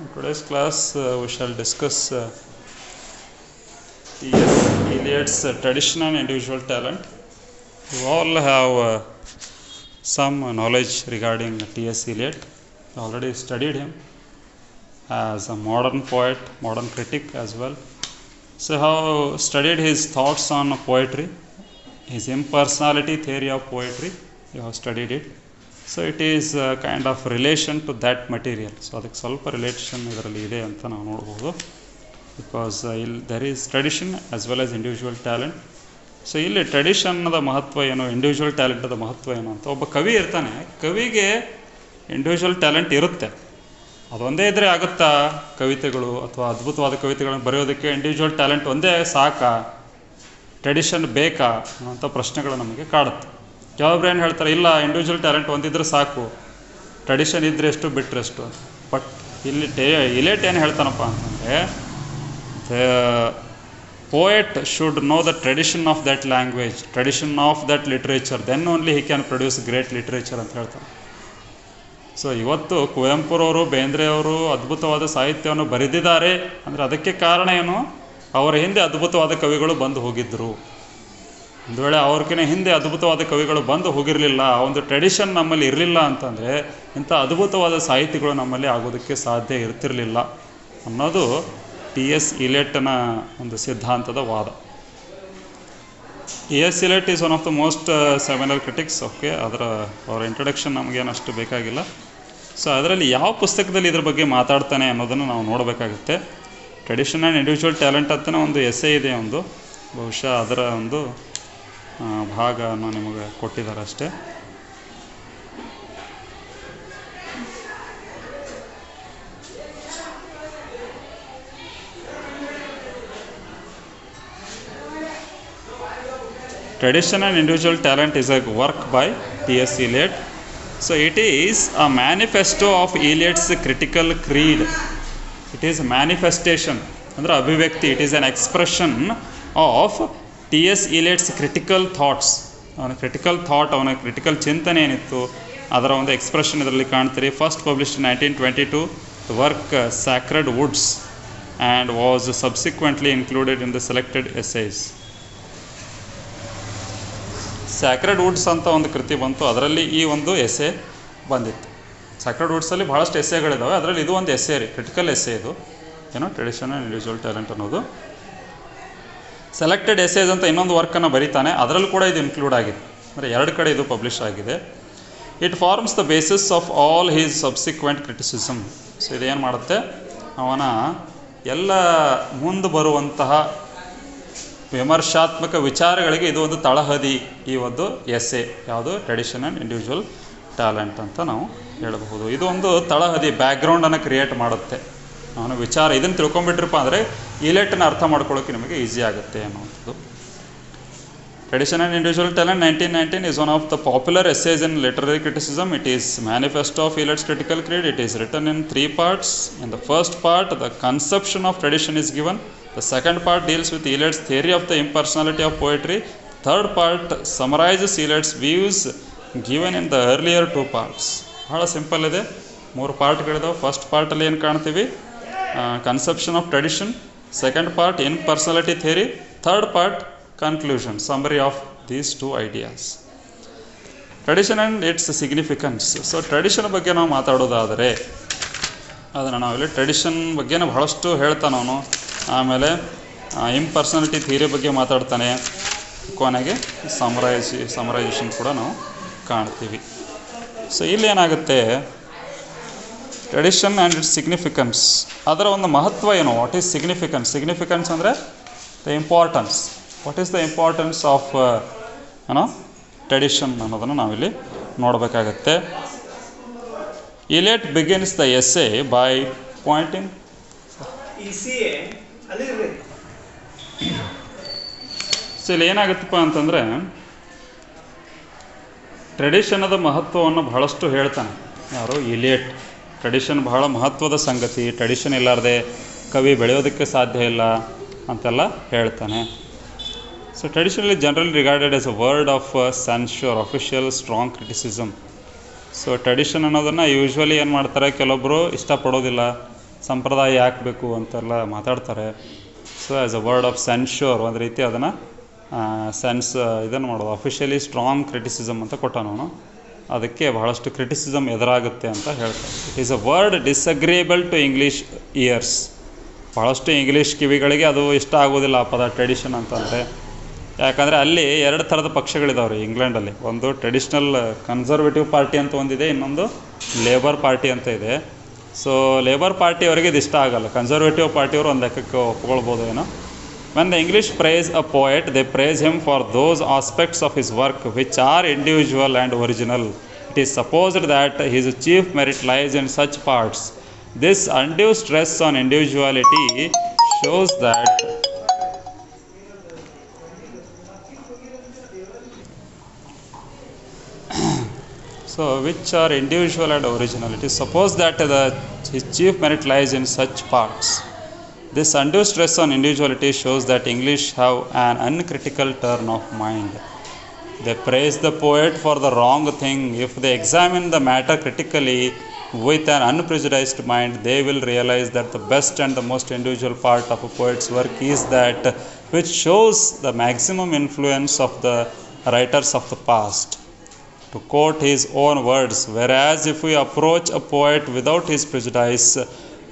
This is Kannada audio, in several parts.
In today's class, we shall discuss T.S. Eliot's tradition and individual talent. You all have some knowledge regarding T.S. Eliot. You already studied him as a modern poet, modern critic as well. So, have studied his thoughts on poetry, his impersonality theory of poetry. You have studied it. So it is a kind of relation to that material. So ಅದಕ್ಕೆ ಸ್ವಲ್ಪ ರಿಲೇಷನ್ ಇದರಲ್ಲಿ ಇದೆ ಅಂತ ನಾವು ನೋಡ್ಬೋದು. ಬಿಕಾಸ್ ಇಲ್ಲಿ there is tradition as well as individual talent. So ಇಲ್ಲಿ ಟ್ರೆಡಿಷನ್ನದ ಮಹತ್ವ ಏನು, ಇಂಡಿವಿಜುವಲ್ ಟ್ಯಾಲೆಂಟದ ಮಹತ್ವ ಏನು ಅಂತ. ಒಬ್ಬ ಕವಿ ಇರ್ತಾನೆ, ಕವಿಗೆ ಇಂಡಿವಿಜುವಲ್ ಟ್ಯಾಲೆಂಟ್ ಇರುತ್ತೆ. ಅದೊಂದೇ ಇದ್ದರೆ ಆಗುತ್ತಾ ಕವಿತೆಗಳು ಅಥವಾ ಅದ್ಭುತವಾದ ಕವಿತೆಗಳನ್ನು ಬರೆಯೋದಕ್ಕೆ? ಇಂಡಿವಿಜುವಲ್ ಟ್ಯಾಲೆಂಟ್ ಒಂದೇ ಸಾಕಾ, ಟ್ರೆಡಿಷನ್ ಬೇಕಾ ಅನ್ನೋಂಥ ಪ್ರಶ್ನೆಗಳು ನಮಗೆ ಕಾಡುತ್ತೆ. ಕೆಲವೊಬ್ರು ಏನು ಹೇಳ್ತಾರೆ, ಇಲ್ಲ ಇಂಡಿವಿಜುವಲ್ ಟ್ಯಾಲೆಂಟ್ ಒಂದಿದ್ರೆ ಸಾಕು, ಟ್ರೆಡಿಷನ್ ಇದ್ರೆ ಎಷ್ಟು ಬಿಟ್ಟರೆ ಎಷ್ಟು. ಬಟ್ ಇಲ್ಲಿ ಇಲಿಯಟ್ ಏನು ಹೇಳ್ತಾನಪ್ಪ ಅಂತಂದರೆ, the poet should know the tradition of that language, tradition of that literature, then only he can produce great literature ಅಂತ ಹೇಳ್ತಾನೆ. ಸೊ ಇವತ್ತು ಕುವೆಂಪುರವರು, ಬೇಂದ್ರೆಯವರು ಅದ್ಭುತವಾದ ಸಾಹಿತ್ಯವನ್ನು ಬರೆದಿದ್ದಾರೆ ಅಂದರೆ ಅದಕ್ಕೆ ಕಾರಣ ಏನು, ಅವರ ಹಿಂದೆ ಅದ್ಭುತವಾದ ಕವಿಗಳು ಬಂದು ಹೋಗಿದ್ದರು. ಒಂದು ವೇಳೆ ಅವ್ರಿಗಿಂತ ಹಿಂದೆ ಅದ್ಭುತವಾದ ಕವಿಗಳು ಬಂದು ಹೋಗಿರಲಿಲ್ಲ, ಆ ಒಂದು ಟ್ರೆಡಿಷನ್ ನಮ್ಮಲ್ಲಿ ಇರಲಿಲ್ಲ ಅಂತಂದರೆ ಇಂಥ ಅದ್ಭುತವಾದ ಸಾಹಿತಿಗಳು ನಮ್ಮಲ್ಲಿ ಆಗೋದಕ್ಕೆ ಸಾಧ್ಯ ಇರ್ತಿರಲಿಲ್ಲ ಅನ್ನೋದು T.S. Eliotನ ಒಂದು ಸಿದ್ಧಾಂತದ ವಾದ. T.S. Eliot is one of the most seminal critics. Okay, ಅವರ ಇಂಟ್ರೊಡಕ್ಷನ್ ನಮಗೇನು ಅಷ್ಟು ಬೇಕಾಗಿಲ್ಲ. ಸೊ ಅದರಲ್ಲಿ ಯಾವ ಪುಸ್ತಕದಲ್ಲಿ ಇದ್ರ ಬಗ್ಗೆ ಮಾತಾಡ್ತಾನೆ ಅನ್ನೋದನ್ನು ನಾವು ನೋಡಬೇಕಾಗುತ್ತೆ. ಟ್ರೆಡಿಷನ್ ಆ್ಯಂಡ್ ಇಂಡಿವಿಜುವಲ್ ಟ್ಯಾಲೆಂಟ್ ಅಂತಲೇ ಒಂದು ಎಸ್ಸೆ ಇದೆ ಒಂದು, ಬಹುಶಃ ಅದರ ಒಂದು ಭಾಗವನ್ನು ನಿಮಗೆ ಕೊಟ್ಟಿದ್ದಾರೆ ಅಷ್ಟೇ. Tradition and individual talent is a work by T.S. Eliot. So it is a manifesto of Eliot's critical creed. It is a manifestation, ಅಂದರೆ ಅಭಿವ್ಯಕ್ತಿ. It is an expression of T.S. Eliot's critical thoughts. ಅವನ ಕ್ರಿಟಿಕಲ್ ಥಾಟ್, ಅವನ ಕ್ರಿಟಿಕಲ್ ಚಿಂತನೆ ಏನಿತ್ತು ಅದರ ಒಂದು ಎಕ್ಸ್ಪ್ರೆಷನ್ ಇದರಲ್ಲಿ ಕಾಣ್ತೀರಿ. First published in 1922, the work sacred woods and was subsequently included in the selected essays. Sacred woods ಅಂತ ಒಂದು ಕೃತಿ ಬಂತು, ಅದರಲ್ಲಿ ಈ ಒಂದು ಎಸ್ಸೆ ಬಂದಿತ್ತು. ಸ್ಯಾಕ್ರೆಡ್ ವುಡ್ಸಲ್ಲಿ ಭಾಳಷ್ಟು ಎಸ್ಸೆಗಳಿದ್ದಾವೆ, ಅದರಲ್ಲಿ ಇದು ಒಂದು ಎಸ್ಸೆ ರೀ, ಕ್ರಿಟಿಕಲ್ ಎಸ್ಸೆ ಇದು, ಏನೋ ಟ್ರೆಡಿಷನ್ ಆ್ಯಂಡ್ ಇಂಡಿವಿಜುವಲ್ ಟ್ಯಾಲೆಂಟ್ ಅನ್ನೋದು. ಸೆಲೆಕ್ಟೆಡ್ ಎಸ್ಸೇಸ್ ಅಂತ ಇನ್ನೊಂದು ವರ್ಕನ್ನು ಬರೀತಾನೆ, ಅದರಲ್ಲೂ ಕೂಡ ಇದು ಇನ್ಕ್ಲೂಡ್ ಆಗಿದೆ, ಅಂದರೆ ಎರಡು ಕಡೆ ಇದು ಪಬ್ಲಿಷ್ ಆಗಿದೆ. It forms the basis of all his subsequent criticism. So ಇದೇನು ಮಾಡುತ್ತೆ, ಅವನ ಎಲ್ಲ ಮುಂದೆ ಬರುವಂತಹ ವಿಮರ್ಶಾತ್ಮಕ ವಿಚಾರಗಳಿಗೆ ಇದು ಒಂದು ತಳಹದಿ, ಈ ಒಂದು ಎಸ್ಸೆ ಯಾವುದು, ಟ್ರೆಡಿಷನ್ ಆ್ಯಂಡ್ ಇಂಡಿವಿಜುವಲ್ ಟ್ಯಾಲೆಂಟ್ ಅಂತ ನಾವು ಹೇಳಬಹುದು. ಇದು ಒಂದು ತಳಹದಿ, ಬ್ಯಾಕ್ಗ್ರೌಂಡನ್ನು ಕ್ರಿಯೇಟ್ ಮಾಡುತ್ತೆ. ಅವನ ವಿಚಾರ ಇದನ್ನು ತಿಳ್ಕೊಂಬಿಟ್ರಪ್ಪ ಅಂದರೆ ಇಲಿಯಟ್ನ ಅರ್ಥ ಮಾಡ್ಕೊಳ್ಳೋಕ್ಕೆ ನಿಮಗೆ ಈಸಿ ಆಗುತ್ತೆ ಅನ್ನುವಂಥದ್ದು. Tradition and individual talent 1919 is one of the popular essays in literary criticism. It is manifesto of Eliot's critical creed. It is written in 3 parts. In the first part, the conception of tradition is given. The second part deals with Eliot's theory of the impersonality of poetry. Third part summarizes Eliot's views given in the earlier 2 parts. ಬಹಳ ಸಿಂಪಲ್ ಇದೆ, 3 ಪಾರ್ಟ್ಗಳಿದಾವೆ. ಫಸ್ಟ್ ಪಾರ್ಟಲ್ಲಿ ಏನು ಕಾಣ್ತೀವಿ, conception of tradition. Second part impersonality theory. Third part conclusion, summary of these 2 ideas. Tradition and its significance. So tradition ಬಗ್ಗೆ ನಾವು ಮಾತಾಡೋದಾದರೆ ಅದನ್ನು ನಾವಿಲ್ಲಿ ಟ್ರೆಡಿಷನ್ ಬಗ್ಗೆನೇ ಬಹಳಷ್ಟು ಹೇಳ್ತಾನೆ ಅವನು. ಆಮೇಲೆ ಇಂಪರ್ಸನಾಲಿಟಿ ಥಿಯರಿ ಬಗ್ಗೆ ಮಾತಾಡ್ತಾನೆ, ಕೊನೆಗೆ ಸಮರೈಸೇಷನ್ ಕೂಡ ನಾವು ಕಾಣ್ತೀವಿ. ಸೊ ಇಲ್ಲಿ ಏನಾಗುತ್ತೆ, ಟ್ರೆಡಿಷನ್ ಆ್ಯಂಡ್ ಇಟ್ಸ್ ಸಿಗ್ನಿಫಿಕೆನ್ಸ್, ಅದರ ಒಂದು ಮಹತ್ವ ಏನು, ವಾಟ್ ಈಸ್ ಸಿಗ್ನಿಫಿಕೆನ್ಸ್. ಸಿಗ್ನಿಫಿಕೆನ್ಸ್ ಅಂದರೆ the importance, what is the importance of tradition ಅನ್ನೋದನ್ನು ನಾವಿಲ್ಲಿ ನೋಡಬೇಕಾಗತ್ತೆ. Eliot begins the essay by pointing. So ಇಲ್ಲಿ ಏನಾಗುತ್ತಪ್ಪ ಅಂತಂದರೆ, ಟ್ರೆಡಿಷನದ ಮಹತ್ವವನ್ನು ಬಹಳಷ್ಟು ಹೇಳ್ತಾನೆ ಯಾರು, ಇಲಿಯಟ್. ಟ್ರೆಡಿಷನ್ ಬಹಳ ಮಹತ್ವದ ಸಂಗತಿ, ಟ್ರೆಡಿಷನ್ ಇಲ್ಲಾರ್ದೆ ಕವಿ ಬೆಳೆಯೋದಕ್ಕೆ ಸಾಧ್ಯ ಇಲ್ಲ ಅಂತೆಲ್ಲ ಹೇಳ್ತಾನೆ. So traditionally generally regarded as a word of censure, official strong criticism. So tradition ಅನ್ನೋದನ್ನು ಯೂಶ್ವಲಿ ಏನು ಮಾಡ್ತಾರೆ, ಕೆಲವೊಬ್ಬರು ಇಷ್ಟಪಡೋದಿಲ್ಲ, ಸಂಪ್ರದಾಯ ಯಾಕೆ ಬೇಕು ಅಂತೆಲ್ಲ ಮಾತಾಡ್ತಾರೆ. So as a word of censure ಒಂದು ರೀತಿ ಅದನ್ನು ಇದನ್ನು ಮಾಡೋದು ಅಫಿಷಿಯಲಿ ಸ್ಟ್ರಾಂಗ್ ಕ್ರಿಟಿಸಿಸಮ್ ಅಂತ ಕೊಟ್ಟನವನು. ಅದಕ್ಕೆ ಬಹಳಷ್ಟು ಕ್ರಿಟಿಸಿಸಮ್ ಎದುರಾಗುತ್ತೆ ಅಂತ ಹೇಳ್ತಾರೆ. It is a word disagreeable to English ears. ಭಾಳಷ್ಟು ಇಂಗ್ಲೀಷ್ ಕಿವಿಗಳಿಗೆ ಅದು ಇಷ್ಟ ಆಗೋದಿಲ್ಲ ಆ ಪದ ಟ್ರೆಡಿಷನ್ ಅಂತಂದರೆ. ಯಾಕಂದರೆ ಅಲ್ಲಿ 2 ಥರದ ಪಕ್ಷಗಳಿದಾವೆ ರೀ ಇಂಗ್ಲೆಂಡಲ್ಲಿ. ಒಂದು ಟ್ರೆಡಿಷ್ನಲ್ ಕನ್ಸರ್ವೇಟಿವ್ ಪಾರ್ಟಿ ಅಂತ ಒಂದಿದೆ, ಇನ್ನೊಂದು ಲೇಬರ್ ಪಾರ್ಟಿ ಅಂತ ಇದೆ. ಸೊ ಲೇಬರ್ ಪಾರ್ಟಿಯವರಿಗೆ ಇದು ಇಷ್ಟ ಆಗಲ್ಲ. ಕನ್ಸರ್ವೇಟಿವ್ ಪಾರ್ಟಿಯವರು ಒಂದು ಲೆಕ್ಕಕ್ಕೆ ಒಪ್ಕೊಳ್ಬೋದು ಏನೋ. When the English praise a poet, they praise him for those aspects of his work which are individual and original. It is supposed that his chief merit lies in such parts. This undue stress on individuality shows that which are individual and original. It is supposed that his chief merit lies in such parts. This undue stress on individuality shows that English have an uncritical turn of mind. They praise the poet for the wrong thing. If they examine the matter critically with an unprejudiced mind, they will realize that the best and the most individual part of a poet's work is that which shows the maximum influence of the writers of the past. To quote his own words, whereas if we approach a poet without his prejudice,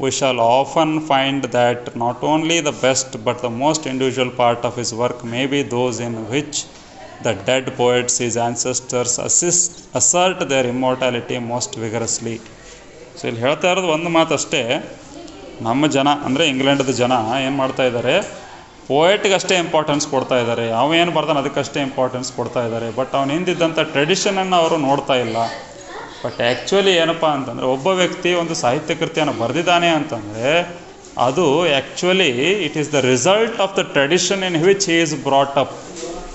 we shall often find that not only the best but the most individual part of his work may be those in which the dead poets, his ancestors, assert their immortality most vigorously. So ಇಲ್ಲಿ ಹೇಳ್ತಾ ಇರೋದು ಒಂದು ಮಾತಷ್ಟೇ, ನಮ್ಮ ಜನ ಅಂದರೆ ಇಂಗ್ಲೆಂಡದ ಜನ ಏನು ಮಾಡ್ತಾ ಇದ್ದಾರೆ, ಪೋಯೆಟ್ಗಷ್ಟೇ ಇಂಪಾರ್ಟೆನ್ಸ್ ಕೊಡ್ತಾ ಇದ್ದಾರೆ. ಅವೇನು ಬರ್ತಾನೆ ಅದಕ್ಕಷ್ಟೇ ಇಂಪಾರ್ಟೆನ್ಸ್ ಕೊಡ್ತಾ ಇದ್ದಾರೆ. ಬಟ್ ಅವನು ಹಿಂದಿದ್ದಂಥ ಟ್ರೆಡಿಷನನ್ನು ಅವರು ನೋಡ್ತಾ ಇಲ್ಲ. ಬಟ್ ಆ್ಯಕ್ಚುಲಿ ಏನಪ್ಪ ಅಂತಂದರೆ, ಒಬ್ಬ ವ್ಯಕ್ತಿ ಒಂದು ಸಾಹಿತ್ಯ ಕೃತಿಯನ್ನು ಬರೆದಿದ್ದಾನೆ ಅಂತಂದರೆ ಅದು actually it is the result of the tradition in which he is brought up.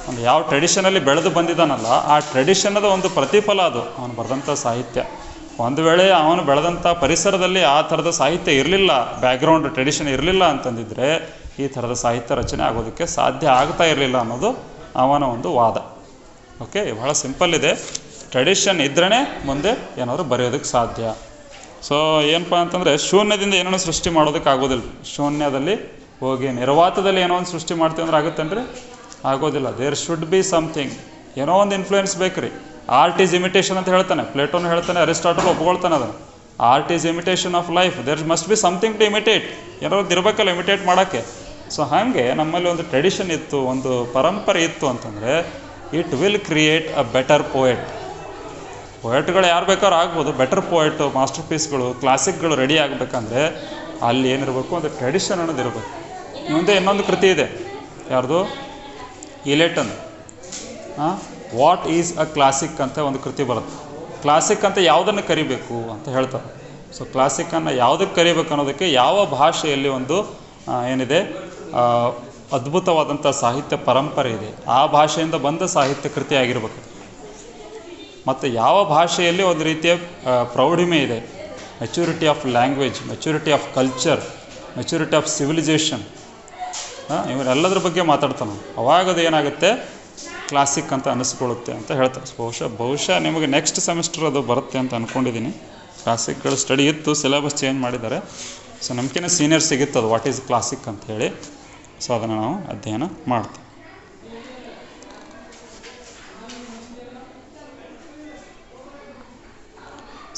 ಒಂದು ಯಾವ ಟ್ರೆಡಿಷನಲ್ಲಿ ಬೆಳೆದು ಬಂದಿದ್ದಾನಲ್ಲ ಆ ಟ್ರೆಡಿಷನ್ನದ ಒಂದು ಪ್ರತಿಫಲ ಅದು ಅವನು ಬರೆದಂಥ ಸಾಹಿತ್ಯ. ಒಂದು ವೇಳೆ ಅವನು ಬೆಳೆದಂಥ ಪರಿಸರದಲ್ಲಿ ಆ ಥರದ ಸಾಹಿತ್ಯ ಇರಲಿಲ್ಲ, ಬ್ಯಾಕ್ಗ್ರೌಂಡ್ ಟ್ರೆಡಿಷನ್ ಇರಲಿಲ್ಲ ಅಂತಂದಿದ್ರೆ ಈ ಥರದ ಸಾಹಿತ್ಯ ರಚನೆ ಆಗೋದಕ್ಕೆ ಸಾಧ್ಯ ಆಗ್ತಾ ಇರಲಿಲ್ಲ ಅನ್ನೋದು ಅವನ ಒಂದು ವಾದ. ಓಕೆ, ಬಹಳ ಸಿಂಪಲ್ ಇದೆ. ಟ್ರೆಡಿಷನ್ ಇದ್ರೇ ಮುಂದೆ ಏನಾದರೂ ಬರೆಯೋದಕ್ಕೆ ಸಾಧ್ಯ. ಸೊ ಏನಪ್ಪ ಅಂತಂದರೆ ಶೂನ್ಯದಿಂದ ಏನೋ ಸೃಷ್ಟಿ ಮಾಡೋದಕ್ಕೆ ಆಗೋದಿಲ್ಲ. ಶೂನ್ಯದಲ್ಲಿ ಹೋಗಿ ನಿರ್ವಾತದಲ್ಲಿ ಏನೋ ಒಂದು ಸೃಷ್ಟಿ ಮಾಡ್ತೀವಿ ಅಂದ್ರೆ ಆಗುತ್ತೇನ್ರಿ? ಆಗೋದಿಲ್ಲ. ದೇರ್ ಶುಡ್ ಬಿ ಸಮಥಿಂಗ್, ಏನೋ ಒಂದು ಇನ್ಫ್ಲೂಯೆನ್ಸ್ ಬೇಕು ರೀ. ಆರ್ಟ್ ಈಸ್ ಇಮಿಟೇಷನ್ ಅಂತ ಹೇಳ್ತಾನೆ, ಪ್ಲೇಟೋನು ಹೇಳ್ತಾನೆ, ಅರಿಸ್ಟಾಟಲ್ ಒಪ್ಕೊಳ್ತಾನೆ ಅದನ್ನು. Art is imitation of life, there must be something to imitate. ಏನೋ ಒಂದು ಇರಬೇಕಲ್ಲ ಇಮಿಟೇಟ್ ಮಾಡೋಕ್ಕೆ. ಸೊ ಹಾಗೆ ನಮ್ಮಲ್ಲಿ ಒಂದು ಟ್ರೆಡಿಷನ್ ಇತ್ತು, ಒಂದು ಪರಂಪರೆ ಇತ್ತು ಅಂತಂದರೆ it will create a better poet. ಪೋಯೆಟ್ಗಳು ಯಾರು ಬೇಕಾದ್ರೂ ಆಗ್ಬೋದು. ಬೆಟರ್ ಪೋಯೆಟು, ಮಾಸ್ಟರ್ ಪೀಸ್ಗಳು, ಕ್ಲಾಸಿಕ್ಗಳು ರೆಡಿ ಆಗಬೇಕಂದ್ರೆ ಅಲ್ಲಿ ಏನಿರಬೇಕು, ಒಂದು ಟ್ರೆಡಿಷನ್ ಅನ್ನೋದು ಇರಬೇಕು. ಮುಂದೆ ಇನ್ನೊಂದು ಕೃತಿ ಇದೆ, ಯಾರ್ದು? ಇಲೆಟ್ ಅಂತ. ವಾಟ್ ಈಸ್ ಅ ಕ್ಲಾಸಿಕ್ ಅಂತ ಒಂದು ಕೃತಿ ಬರುತ್ತೆ. ಕ್ಲಾಸಿಕ್ ಅಂತ ಯಾವುದನ್ನು ಕರಿಬೇಕು ಅಂತ ಹೇಳ್ತಾರೆ. ಸೊ ಕ್ಲಾಸಿಕ್ಕನ್ನು ಯಾವುದಕ್ಕೆ ಕರಿಬೇಕು ಅನ್ನೋದಕ್ಕೆ ಯಾವ ಭಾಷೆಯಲ್ಲಿ ಒಂದು ಏನಿದೆ ಅದ್ಭುತವಾದಂಥ ಸಾಹಿತ್ಯ ಪರಂಪರೆ ಇದೆ, ಆ ಭಾಷೆಯಿಂದ ಬಂದ ಸಾಹಿತ್ಯ ಕೃತಿ ಆಗಿರ್ಬೇಕು. ಮತ್ತು ಯಾವ ಭಾಷೆಯಲ್ಲಿ ಒಂದು ರೀತಿಯ ಪ್ರೌಢಿಮೆ ಇದೆ, maturity of language, maturity of culture, maturity of civilisation, ಇವರೆಲ್ಲದ್ರ ಬಗ್ಗೆ ಮಾತಾಡ್ತಾನೆ. ಅವಾಗದು ಏನಾಗುತ್ತೆ, ಕ್ಲಾಸಿಕ್ ಅಂತ ಅನಿಸ್ಕೊಳ್ಳುತ್ತೆ ಅಂತ ಹೇಳ್ತಾರೆ. ಬಹುಶಃ ನಿಮಗೆ ನೆಕ್ಸ್ಟ್ ಸೆಮಿಸ್ಟರ್ ಅದು ಬರುತ್ತೆ ಅಂತ ಅಂದ್ಕೊಂಡಿದ್ದೀನಿ. ಕ್ಲಾಸಿಕ್ಗಳು ಸ್ಟಡಿ ಇತ್ತು, ಸಿಲೆಬಸ್ ಚೇಂಜ್ ಮಾಡಿದ್ದಾರೆ. ಸೊ ನಮಗಿನ ಸೀನಿಯರ್ ಸಿಗುತ್ತೆ ಅದು ವಾಟ್ ಈಸ್ ಕ್ಲಾಸಿಕ್ ಅಂತ ಹೇಳಿ. ಸೊ ಅದನ್ನು ನಾವು ಅಧ್ಯಯನ ಮಾಡ್ತೀವಿ.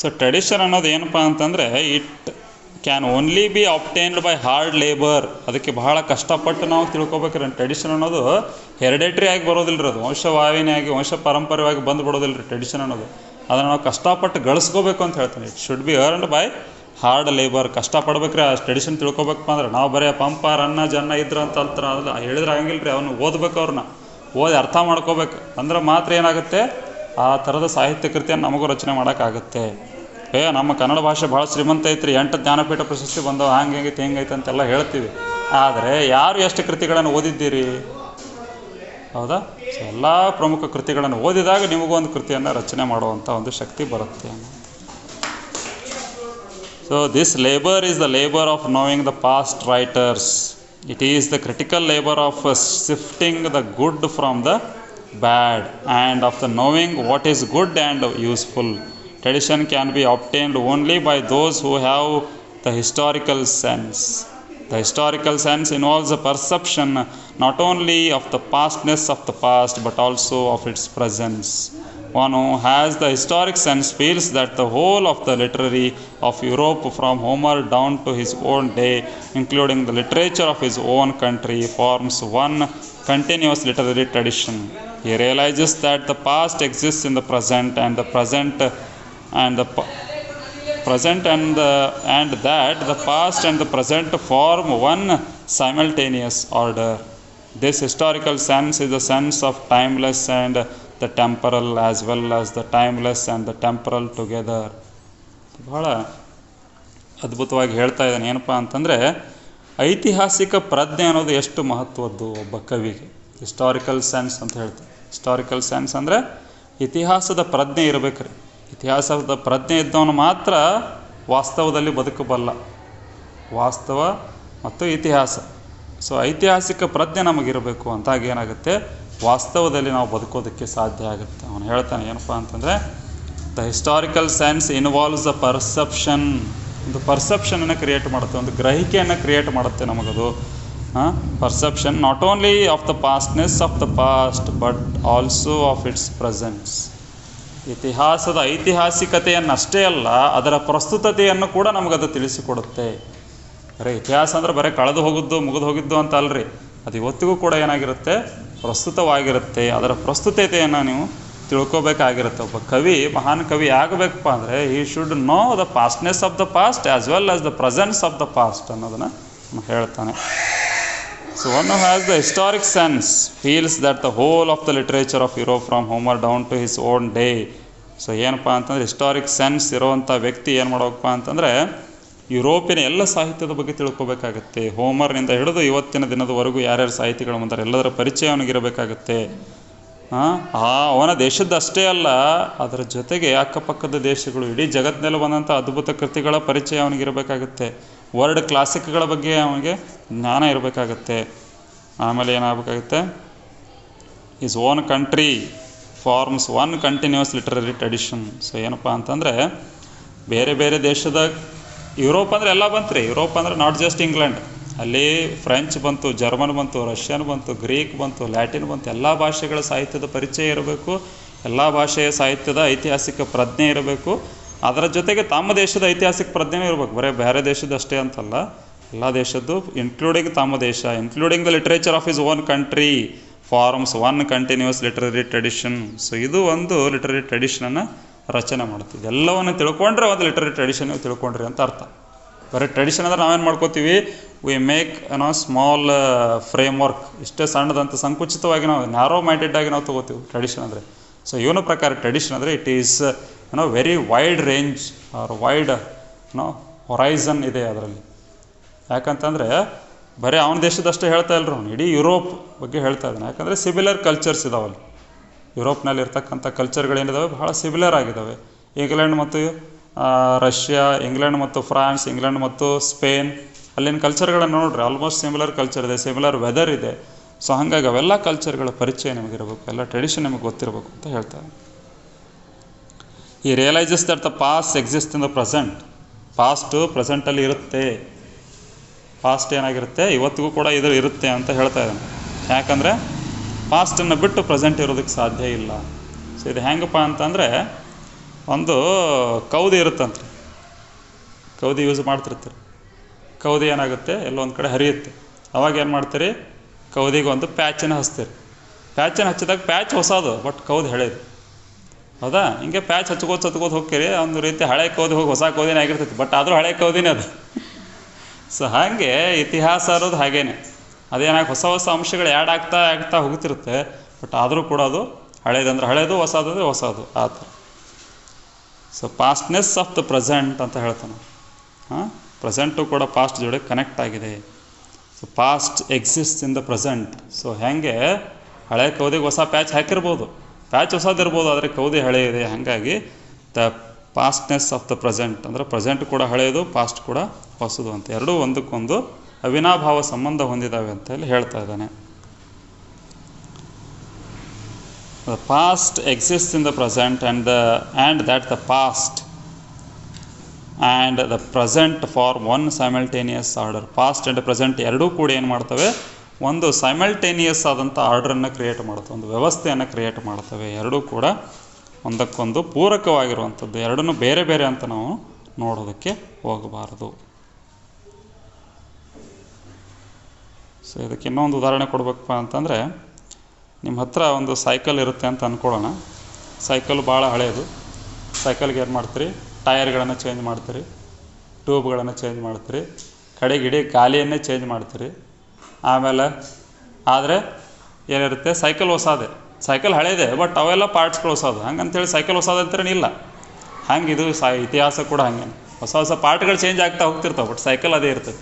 ಸೊ ಟ್ರೆಡಿಷನ್ ಅನ್ನೋದು ಏನಪ್ಪ ಅಂತಂದರೆ it can only be obtained by hard labour. ಅದಕ್ಕೆ ಬಹಳ ಕಷ್ಟಪಟ್ಟು ನಾವು ತಿಳ್ಕೊಬೇಕ್ರಿ. ಟ್ರೆಡಿಷನ್ ಅನ್ನೋದು ಹೆರಿಡೇಟ್ರಿ ಆಗಿ ಬರೋದಿಲ್ಲ ರೀ, ಅದು ವಂಶವಾಹಿನಿಯಾಗಿ ವಂಶ ಪಾರಂಪರ್ಯವಾಗಿ ಬಂದು ಬಿಡೋದಿಲ್ಲ ರೀ ಟ್ರೆಡಿಷನ್ ಅನ್ನೋದು. ಅದನ್ನು ನಾವು ಕಷ್ಟಪಟ್ಟು ಗಳಿಸ್ಕೋಬೇಕು ಅಂತ ಹೇಳ್ತೀನಿ. It should be earned by hard labour. ಕಷ್ಟಪಡ್ಬೇಕ್ರಿ ಆ ಟ್ರೆಡಿಷನ್ ತಿಳ್ಕೊಬೇಕಪ್ಪ ಅಂದ್ರೆ. ನಾವು ಬರೀ ಪಂಪ ರನ್ನ ಜನ್ನ ಇದ್ರ ಅಂತ ಅಲ್ಲ ಹೇಳಿದ್ರೆ ಆಗಂಗಿಲ್ಲ ರೀ. ಅವನು ಓದ್ಬೇಕು, ಅವ್ರನ್ನ ಓದಿ ಅರ್ಥ ಮಾಡ್ಕೋಬೇಕು. ಅಂದ್ರೆ ಮಾತ್ರ ಏನಾಗುತ್ತೆ, ಆ ಥರದ ಸಾಹಿತ್ಯ ಕೃತಿಯನ್ನು ನಮಗೂ ರಚನೆ ಮಾಡೋಕ್ಕಾಗುತ್ತೆ. ನಮ್ಮ ಕನ್ನಡ ಭಾಷೆ ಭಾಳ ಶ್ರೀಮಂತ ಐತ್ರಿ, 8 ಜ್ಞಾನಪೀಠ ಪ್ರಶಸ್ತಿ ಬಂದವು, ಹಂಗೈತೆ ಹಿಂಗೈತೆ ಅಂತೆಲ್ಲ ಹೇಳ್ತೀವಿ. ಆದರೆ ಯಾರು ಎಷ್ಟು ಕೃತಿಗಳನ್ನು ಓದಿದ್ದೀರಿ? ಹೌದಾ? ಸೊ ಎಲ್ಲ ಪ್ರಮುಖ ಕೃತಿಗಳನ್ನು ಓದಿದಾಗ ನಿಮಗೊಂದು ಕೃತಿಯನ್ನು ರಚನೆ ಮಾಡುವಂಥ ಒಂದು ಶಕ್ತಿ ಬರುತ್ತೆ. So this labour is the labour of knowing the past writers. It is the critical labour of sifting the good from the bad and of the knowing what is good and useful. Tradition can be obtained only by those who have the historical sense. The historical sense involves a perception not only of the pastness of the past but also of its presence. One who has the historic sense feels that the whole of the literary of Europe from Homer down to his own day, including the literature of his own country, forms one continuous literary tradition. He realizes that the past exists in the present and the present and the present and that the past and the present form one simultaneous order. This historical sense is the sense of timeless and the temporal as well as the timeless and the temporal together. ಬಹಳ ಅದ್ಭುತವಾಗಿ ಹೇಳ್ತಾ ಇದ್ದಾನೆ. ಏನಪ್ಪ ಅಂತಂದರೆ, ಐತಿಹಾಸಿಕ ಪ್ರಜ್ಞೆ ಅನ್ನೋದು ಎಷ್ಟು ಮಹತ್ವದ್ದು ಒಬ್ಬ ಕವಿಗೆ. ಹಿಸ್ಟಾರಿಕಲ್ ಸೆನ್ಸ್ ಅಂತ ಹೇಳ್ತಾರೆ. ಹಿಸ್ಟಾರಿಕಲ್ ಸೆನ್ಸ್ ಅಂದರೆ ಇತಿಹಾಸದ ಪ್ರಜ್ಞೆ ಇರಬೇಕ್ರಿ. ಇತಿಹಾಸದ ಪ್ರಜ್ಞೆ ಇದ್ದವನು ಮಾತ್ರ ವಾಸ್ತವದಲ್ಲಿ ಬದುಕಬಲ್ಲ. ವಾಸ್ತವ ಮತ್ತು ಇತಿಹಾಸ. ಸೊ ಐತಿಹಾಸಿಕ ಪ್ರಜ್ಞೆ ನಮಗಿರಬೇಕು. ಅಂತಾಗ ಏನಾಗುತ್ತೆ, ವಾಸ್ತವದಲ್ಲಿ ನಾವು ಬದುಕೋದಕ್ಕೆ ಸಾಧ್ಯ ಆಗುತ್ತೆ. ಅವನು ಹೇಳ್ತಾನೆ ಏನಪ್ಪ ಅಂತಂದರೆ, the historical sense involves the perception. ಒಂದು ಪರ್ಸೆಪ್ಷನನ್ನು ಕ್ರಿಯೇಟ್ ಮಾಡುತ್ತೆ, ಒಂದು ಗ್ರಹಿಕೆಯನ್ನು ಕ್ರಿಯೇಟ್ ಮಾಡುತ್ತೆ ನಮಗದು. Perception not only of the pastness of the past but also of its presence. ಇತಿಹಾಸದ ಐತಿಹಾಸಿಕತೆಯನ್ನಷ್ಟೇ ಅಲ್ಲ, ಅದರ ಪ್ರಸ್ತುತತೆಯನ್ನು ಕೂಡ ನಮಗದು ತಿಳಿಸಿಕೊಡುತ್ತೆ. ಬರೀ ಇತಿಹಾಸ ಅಂದರೆ ಬರೀ ಕಳೆದು ಹೋಗಿದ್ದು ಮುಗಿದು ಹೋಗಿದ್ದು ಅಂತ ಅಲ್ರಿ, ಅದು ಇವತ್ತಿಗೂ ಕೂಡ ಏನಾಗಿರುತ್ತೆ, ಪ್ರಸ್ತುತವಾಗಿರುತ್ತೆ. ಅದರ ಪ್ರಸ್ತುತತೆಯನ್ನು ನೀವು ತಿಳ್ಕೊಬೇಕಾಗಿರುತ್ತೆ. ಒಬ್ಬ ಕವಿ, ಮಹಾನ್ ಕವಿ ಆಗಬೇಕಪ್ಪ ಅಂದರೆ he should know the pastness of the past as well as the presence of the past ಅನ್ನೋದನ್ನು ಹೇಳ್ತಾನೆ. So one who has the historic sense feels that the whole of the literature of Europe from Homer down to his own day. So ಏನಪ್ಪ ಅಂತಂದರೆ, ಹಿಸ್ಟಾರಿಕ್ ಸೆನ್ಸ್ ಇರೋವಂಥ ವ್ಯಕ್ತಿ ಏನು ಮಾಡ್ಬೇಕಪ್ಪ ಅಂತಂದರೆ, ಯುರೋಪಿನ ಎಲ್ಲ ಸಾಹಿತ್ಯದ ಬಗ್ಗೆ ತಿಳ್ಕೊಬೇಕಾಗತ್ತೆ. ಹೋಮರ್ನಿಂದ ಹಿಡಿದು ಇವತ್ತಿನ ದಿನದವರೆಗೂ ಯಾರ್ಯಾರು ಸಾಹಿತಿಗಳು ಬಂತಾರೆ ಎಲ್ಲದರ ಪರಿಚಯ ಅವನಿಗಿರಬೇಕಾಗತ್ತೆ. ಅವನ ದೇಶದ್ದಷ್ಟೇ ಅಲ್ಲ, ಅದರ ಜೊತೆಗೆ ಅಕ್ಕಪಕ್ಕದ ದೇಶಗಳು, ಇಡೀ ಜಗತ್ತಿನಲ್ಲಿ ಬಂದಂಥ ಅದ್ಭುತ ಕೃತಿಗಳ ಪರಿಚಯ ಅವನಿಗಿರಬೇಕಾಗುತ್ತೆ. ವರ್ಲ್ಡ್ ಕ್ಲಾಸಿಕ್ಗಳ ಬಗ್ಗೆ ಅವನಿಗೆ ಜ್ಞಾನ ಇರಬೇಕಾಗತ್ತೆ. ಆಮೇಲೆ ಏನಾಗಬೇಕಾಗುತ್ತೆ, is own country forms one continuous literary tradition. So ಏನಪ್ಪ ಅಂತಂದರೆ, ಬೇರೆ ಬೇರೆ ದೇಶದ, ಯುರೋಪ್ ಅಂದರೆ ಎಲ್ಲ ಬಂತು ರೀ. ಯುರೋಪ್ ಅಂದರೆ ನಾಟ್ ಜಸ್ಟ್ ಇಂಗ್ಲೆಂಡ್, ಅಲ್ಲಿ ಫ್ರೆಂಚ್ ಬಂತು, ಜರ್ಮನ್ ಬಂತು, ರಷ್ಯನ್ ಬಂತು, ಗ್ರೀಕ್ ಬಂತು, ಲ್ಯಾಟಿನ್ ಬಂತು. ಎಲ್ಲ ಭಾಷೆಗಳ ಸಾಹಿತ್ಯದ ಪರಿಚಯ ಇರಬೇಕು, ಎಲ್ಲ ಭಾಷೆಯ ಸಾಹಿತ್ಯದ ಐತಿಹಾಸಿಕ ಪ್ರಜ್ಞೆ ಇರಬೇಕು. ಅದರ ಜೊತೆಗೆ ತಮ್ಮ ದೇಶದ ಐತಿಹಾಸಿಕ ಪ್ರಜ್ಞೆನೂ ಇರಬೇಕು. ಬರೀ ಬೇರೆ ದೇಶದ ಅಷ್ಟೇ ಅಂತಲ್ಲ, ಎಲ್ಲ ದೇಶದ್ದು ಇನ್ಕ್ಲೂಡಿಂಗ್ ತಮ್ಮ ದೇಶ, including the literature of his own country forms one continuous literary tradition. So ಇದು ಒಂದು ಲಿಟರರಿ ಟ್ರೆಡಿಷನನ್ನು ರಚನೆ ಮಾಡ್ತೀವಿ. ಎಲ್ಲವನ್ನು ತಿಳ್ಕೊಂಡ್ರೆ ಒಂದು ಲಿಟರರಿ ಟ್ರೆಡಿಷನ್ ನೀವು ತಿಳ್ಕೊಂಡ್ರಿ ಅಂತ ಅರ್ಥ. ಬರೀ ಟ್ರೆಡಿಷನ್ ಅಂದರೆ ನಾವೇನು ಮಾಡ್ಕೋತೀವಿ, we make small frame work, ಇಷ್ಟೇ ಸಣ್ಣದಂತ ಸಂಕುಚಿತವಾಗಿ ನಾವು ನ್ಯಾರೋ ಮೈಂಡೆಡ್ ಆಗಿ ನಾವು ತೊಗೋತೀವಿ ಟ್ರೆಡಿಷನ್ ಅಂದರೆ. ಸೊ ಇವನ ಪ್ರಕಾರ ಟ್ರೆಡಿಷನ್ ಅಂದರೆ it is very wide range or wide horizon ಇದೆ ಅದರಲ್ಲಿ. ಯಾಕಂತಂದರೆ ಬರೀ ಅವನ ದೇಶದಷ್ಟೇ ಹೇಳ್ತಾ ಇಲ್ಲರು, ಅವನು ಇಡೀ ಯುರೋಪ್ ಬಗ್ಗೆ ಹೇಳ್ತಾ ಇದ್ದಾನೆ. ಯಾಕಂದರೆ ಸಿಮಿಲರ್ ಕಲ್ಚರ್ಸ್ ಇದಾವಲ್ಲಿ. ಯುರೋಪ್ನಲ್ಲಿ ಇರ್ತಕ್ಕಂಥ ಕಲ್ಚರ್ಗಳೇನಿದ್ದಾವೆ ಬಹಳ ಸಿಮಿಲರ್ ಆಗಿದ್ದಾವೆ. ಇಂಗ್ಲೆಂಡ್ ಮತ್ತು ರಷ್ಯಾ, ಇಂಗ್ಲೆಂಡ್ ಮತ್ತು ಫ್ರಾನ್ಸ್, ಇಂಗ್ಲೆಂಡ್ ಮತ್ತು ಸ್ಪೇನ್, ಅಲ್ಲಿನ ಕಲ್ಚರ್ಗಳನ್ನು ನೋಡ್ರಿ, ಆಲ್ಮೋಸ್ಟ್ ಸಿಮಿಲರ್ ಕಲ್ಚರ್ ಇದೆ, ಸಿಮಿಲರ್ ವೆದರ್ ಇದೆ. ಸೊ ಹಾಗಾಗಿ ಅವೆಲ್ಲ ಕಲ್ಚರ್ಗಳ ಪರಿಚಯ ನಿಮಗಿರಬೇಕು, ಎಲ್ಲ ಟ್ರೆಡಿಷನ್ ನಿಮಗೆ ಗೊತ್ತಿರಬೇಕು ಅಂತ ಹೇಳ್ತಾರೆ. He realises that the past exist in the present. Past ಪ್ರೆಸೆಂಟಲ್ಲಿ ಇರುತ್ತೆ, ಪಾಸ್ಟ್ ಏನಾಗಿರುತ್ತೆ ಇವತ್ತಿಗೂ ಕೂಡ ಇದು ಇರುತ್ತೆ ಅಂತ ಹೇಳ್ತಾ ಇದ್ದಾನೆ. ಯಾಕಂದರೆ ಪಾಸ್ಟನ್ನು ಬಿಟ್ಟು ಪ್ರೆಸೆಂಟ್ ಇರೋದಕ್ಕೆ ಸಾಧ್ಯ ಇಲ್ಲ. ಸೊ ಇದು ಹೆಂಗಪ್ಪ ಅಂತಂದರೆ, ಒಂದು ಕೌದಿ ಇರುತ್ತಂತ್ರಿ, ಕೌದಿ ಯೂಸ್ ಮಾಡ್ತಿರ್ತೀರಿ. ಕೌದಿ ಏನಾಗುತ್ತೆ, ಎಲ್ಲೋ ಒಂದು ಕಡೆ ಹರಿಯುತ್ತೆ. ಅವಾಗ ಏನು ಮಾಡ್ತೀರಿ, ಕೌದಿಗೆ ಒಂದು ಪ್ಯಾಚನ್ನು ಹಚ್ತೀರಿ. ಪ್ಯಾಚನ್ನು ಹಚ್ಚಿದಾಗ ಪ್ಯಾಚ್ ಹೊಸದು, ಬಟ್ ಕೌದಿ ಹಳೇದು, ಹೌದಾ? ಹಿಂಗೆ ಪ್ಯಾಚ್ ಹಚ್ಕೋದು ಹೋಗ್ತೀರಿ, ಒಂದು ರೀತಿ ಹಳೆ ಕೌದಿ ಹೋಗಿ ಹೊಸ ಕೌದಿನೇ ಆಗಿರ್ತೈತಿ, ಬಟ್ ಆದರೂ ಹಳೆ ಕೌದಿನೇ ಅದು. ಸೊ ಹಾಗೆ ಇತಿಹಾಸ ಅನ್ನೋದು ಹಾಗೇನೆ, ಅದೇನಾಗಿ ಹೊಸ ಹೊಸ ಅಂಶಗಳು ಆ್ಯಡ್ ಆಗ್ತಾ ಹೋಗ್ತಿರುತ್ತೆ, ಬಟ್ ಆದರೂ ಕೂಡ ಅದು ಹಳೇದಂದ್ರೆ ಹಳೇದು, ಹೊಸದಂದ್ರೆ ಹೊಸದು, ಆ ಥರ. ಸೊ ಪಾಸ್ಟ್ನೆಸ್ ಆಫ್ ದ ಪ್ರೆಸೆಂಟ್ ಅಂತ ಹೇಳ್ತಾನೆ. ಪ್ರೆಸೆಂಟು ಕೂಡ ಪಾಸ್ಟ್ ಜೋಡಿ ಕನೆಕ್ಟ್ ಆಗಿದೆ. So past exist in the present. So ಹೇಗೆ ಹಳೆ ಕೌದಿಗೆ ಹೊಸ ಪ್ಯಾಚ್ ಹಾಕಿರ್ಬೋದು, ಪ್ಯಾಚ್ ಹೊಸದಿರ್ಬೋದು, ಆದರೆ ಕೌದಿ ಹಳೆ ಇದೆ. ಹಾಗಾಗಿ the pastness of the present ಅಂದರೆ ಪ್ರೆಸೆಂಟ್ ಕೂಡ ಹಳೆಯದು, ಪಾಸ್ಟ್ ಕೂಡ ಹೊಸದು ಅಂತ, ಎರಡೂ ಒಂದಕ್ಕೊಂದು ಅವಿನಾಭಾವ ಸಂಬಂಧ ಹೊಂದಿದ್ದಾವೆ ಅಂತ ಹೇಳಿ ಹೇಳ್ತಾ ಇದ್ದಾನೆ. The past exists in the present and that the past and the present for one simultaneous order. Past and present ಎರಡೂ ಕೂಡ ಏನು ಮಾಡ್ತವೆ, ಒಂದು ಸೈಮಲ್ಟೇನಿಯಸ್ ಆದಂಥ ಆರ್ಡ್ರನ್ನು ಕ್ರಿಯೇಟ್ ಮಾಡ್ತವೆ, ಒಂದು ವ್ಯವಸ್ಥೆಯನ್ನು ಕ್ರಿಯೇಟ್ ಮಾಡ್ತವೆ. ಎರಡೂ ಕೂಡ ಒಂದಕ್ಕೊಂದು ಪೂರಕವಾಗಿರುವಂಥದ್ದು, ಎರಡನ್ನೂ ಬೇರೆ ಬೇರೆ ಅಂತ ನಾವು ನೋಡೋದಕ್ಕೆ ಹೋಗಬಾರದು. ಸೊ ಇದಕ್ಕೆ ಇನ್ನೊಂದು ಉದಾಹರಣೆ ಕೊಡಬೇಕಪ್ಪ ಅಂತಂದರೆ, ನಿಮ್ಮ ಹತ್ರ ಒಂದು ಸೈಕಲ್ ಇರುತ್ತೆ ಅಂತ ಅಂದ್ಕೊಳ್ಳೋಣ. ಸೈಕಲ್ ಭಾಳ ಹಳೆಯದು. ಸೈಕಲ್ಗೆ ಏನು ಮಾಡ್ತೀರಿ, ಟೈರ್ಗಳನ್ನು ಚೇಂಜ್ ಮಾಡ್ತೀರಿ, ಟ್ಯೂಬ್ಗಳನ್ನು ಚೇಂಜ್ ಮಾಡ್ತೀರಿ, ಕಡೆಗಿಡಿ ಗಾಲಿಯನ್ನೇ ಚೇಂಜ್ ಮಾಡ್ತೀರಿ. ಆಮೇಲೆ ಆದರೆ ಏನಿರುತ್ತೆ, ಸೈಕಲ್ ಹೊಸದೇ, ಸೈಕಲ್ ಹಳೇದೆ, ಬಟ್ ಅವೆಲ್ಲ ಪಾರ್ಟ್ಸ್ಗಳು ಹೊಸದು. ಹಂಗಂತೇಳಿ ಸೈಕಲ್ ಹೊಸದು ಅಂತಾರೆ ಇಲ್ಲ. ಹಂಗೆ ಇದು ಇತಿಹಾಸ ಕೂಡ ಹಂಗೆ ಹೊಸ ಹೊಸ ಪಾರ್ಟ್ಗಳು ಚೇಂಜ್ ಆಗ್ತಾ ಹೋಗ್ತಿರ್ತಾವೆ, ಬಟ್ ಸೈಕಲ್ ಅದೇ ಇರ್ತದೆ.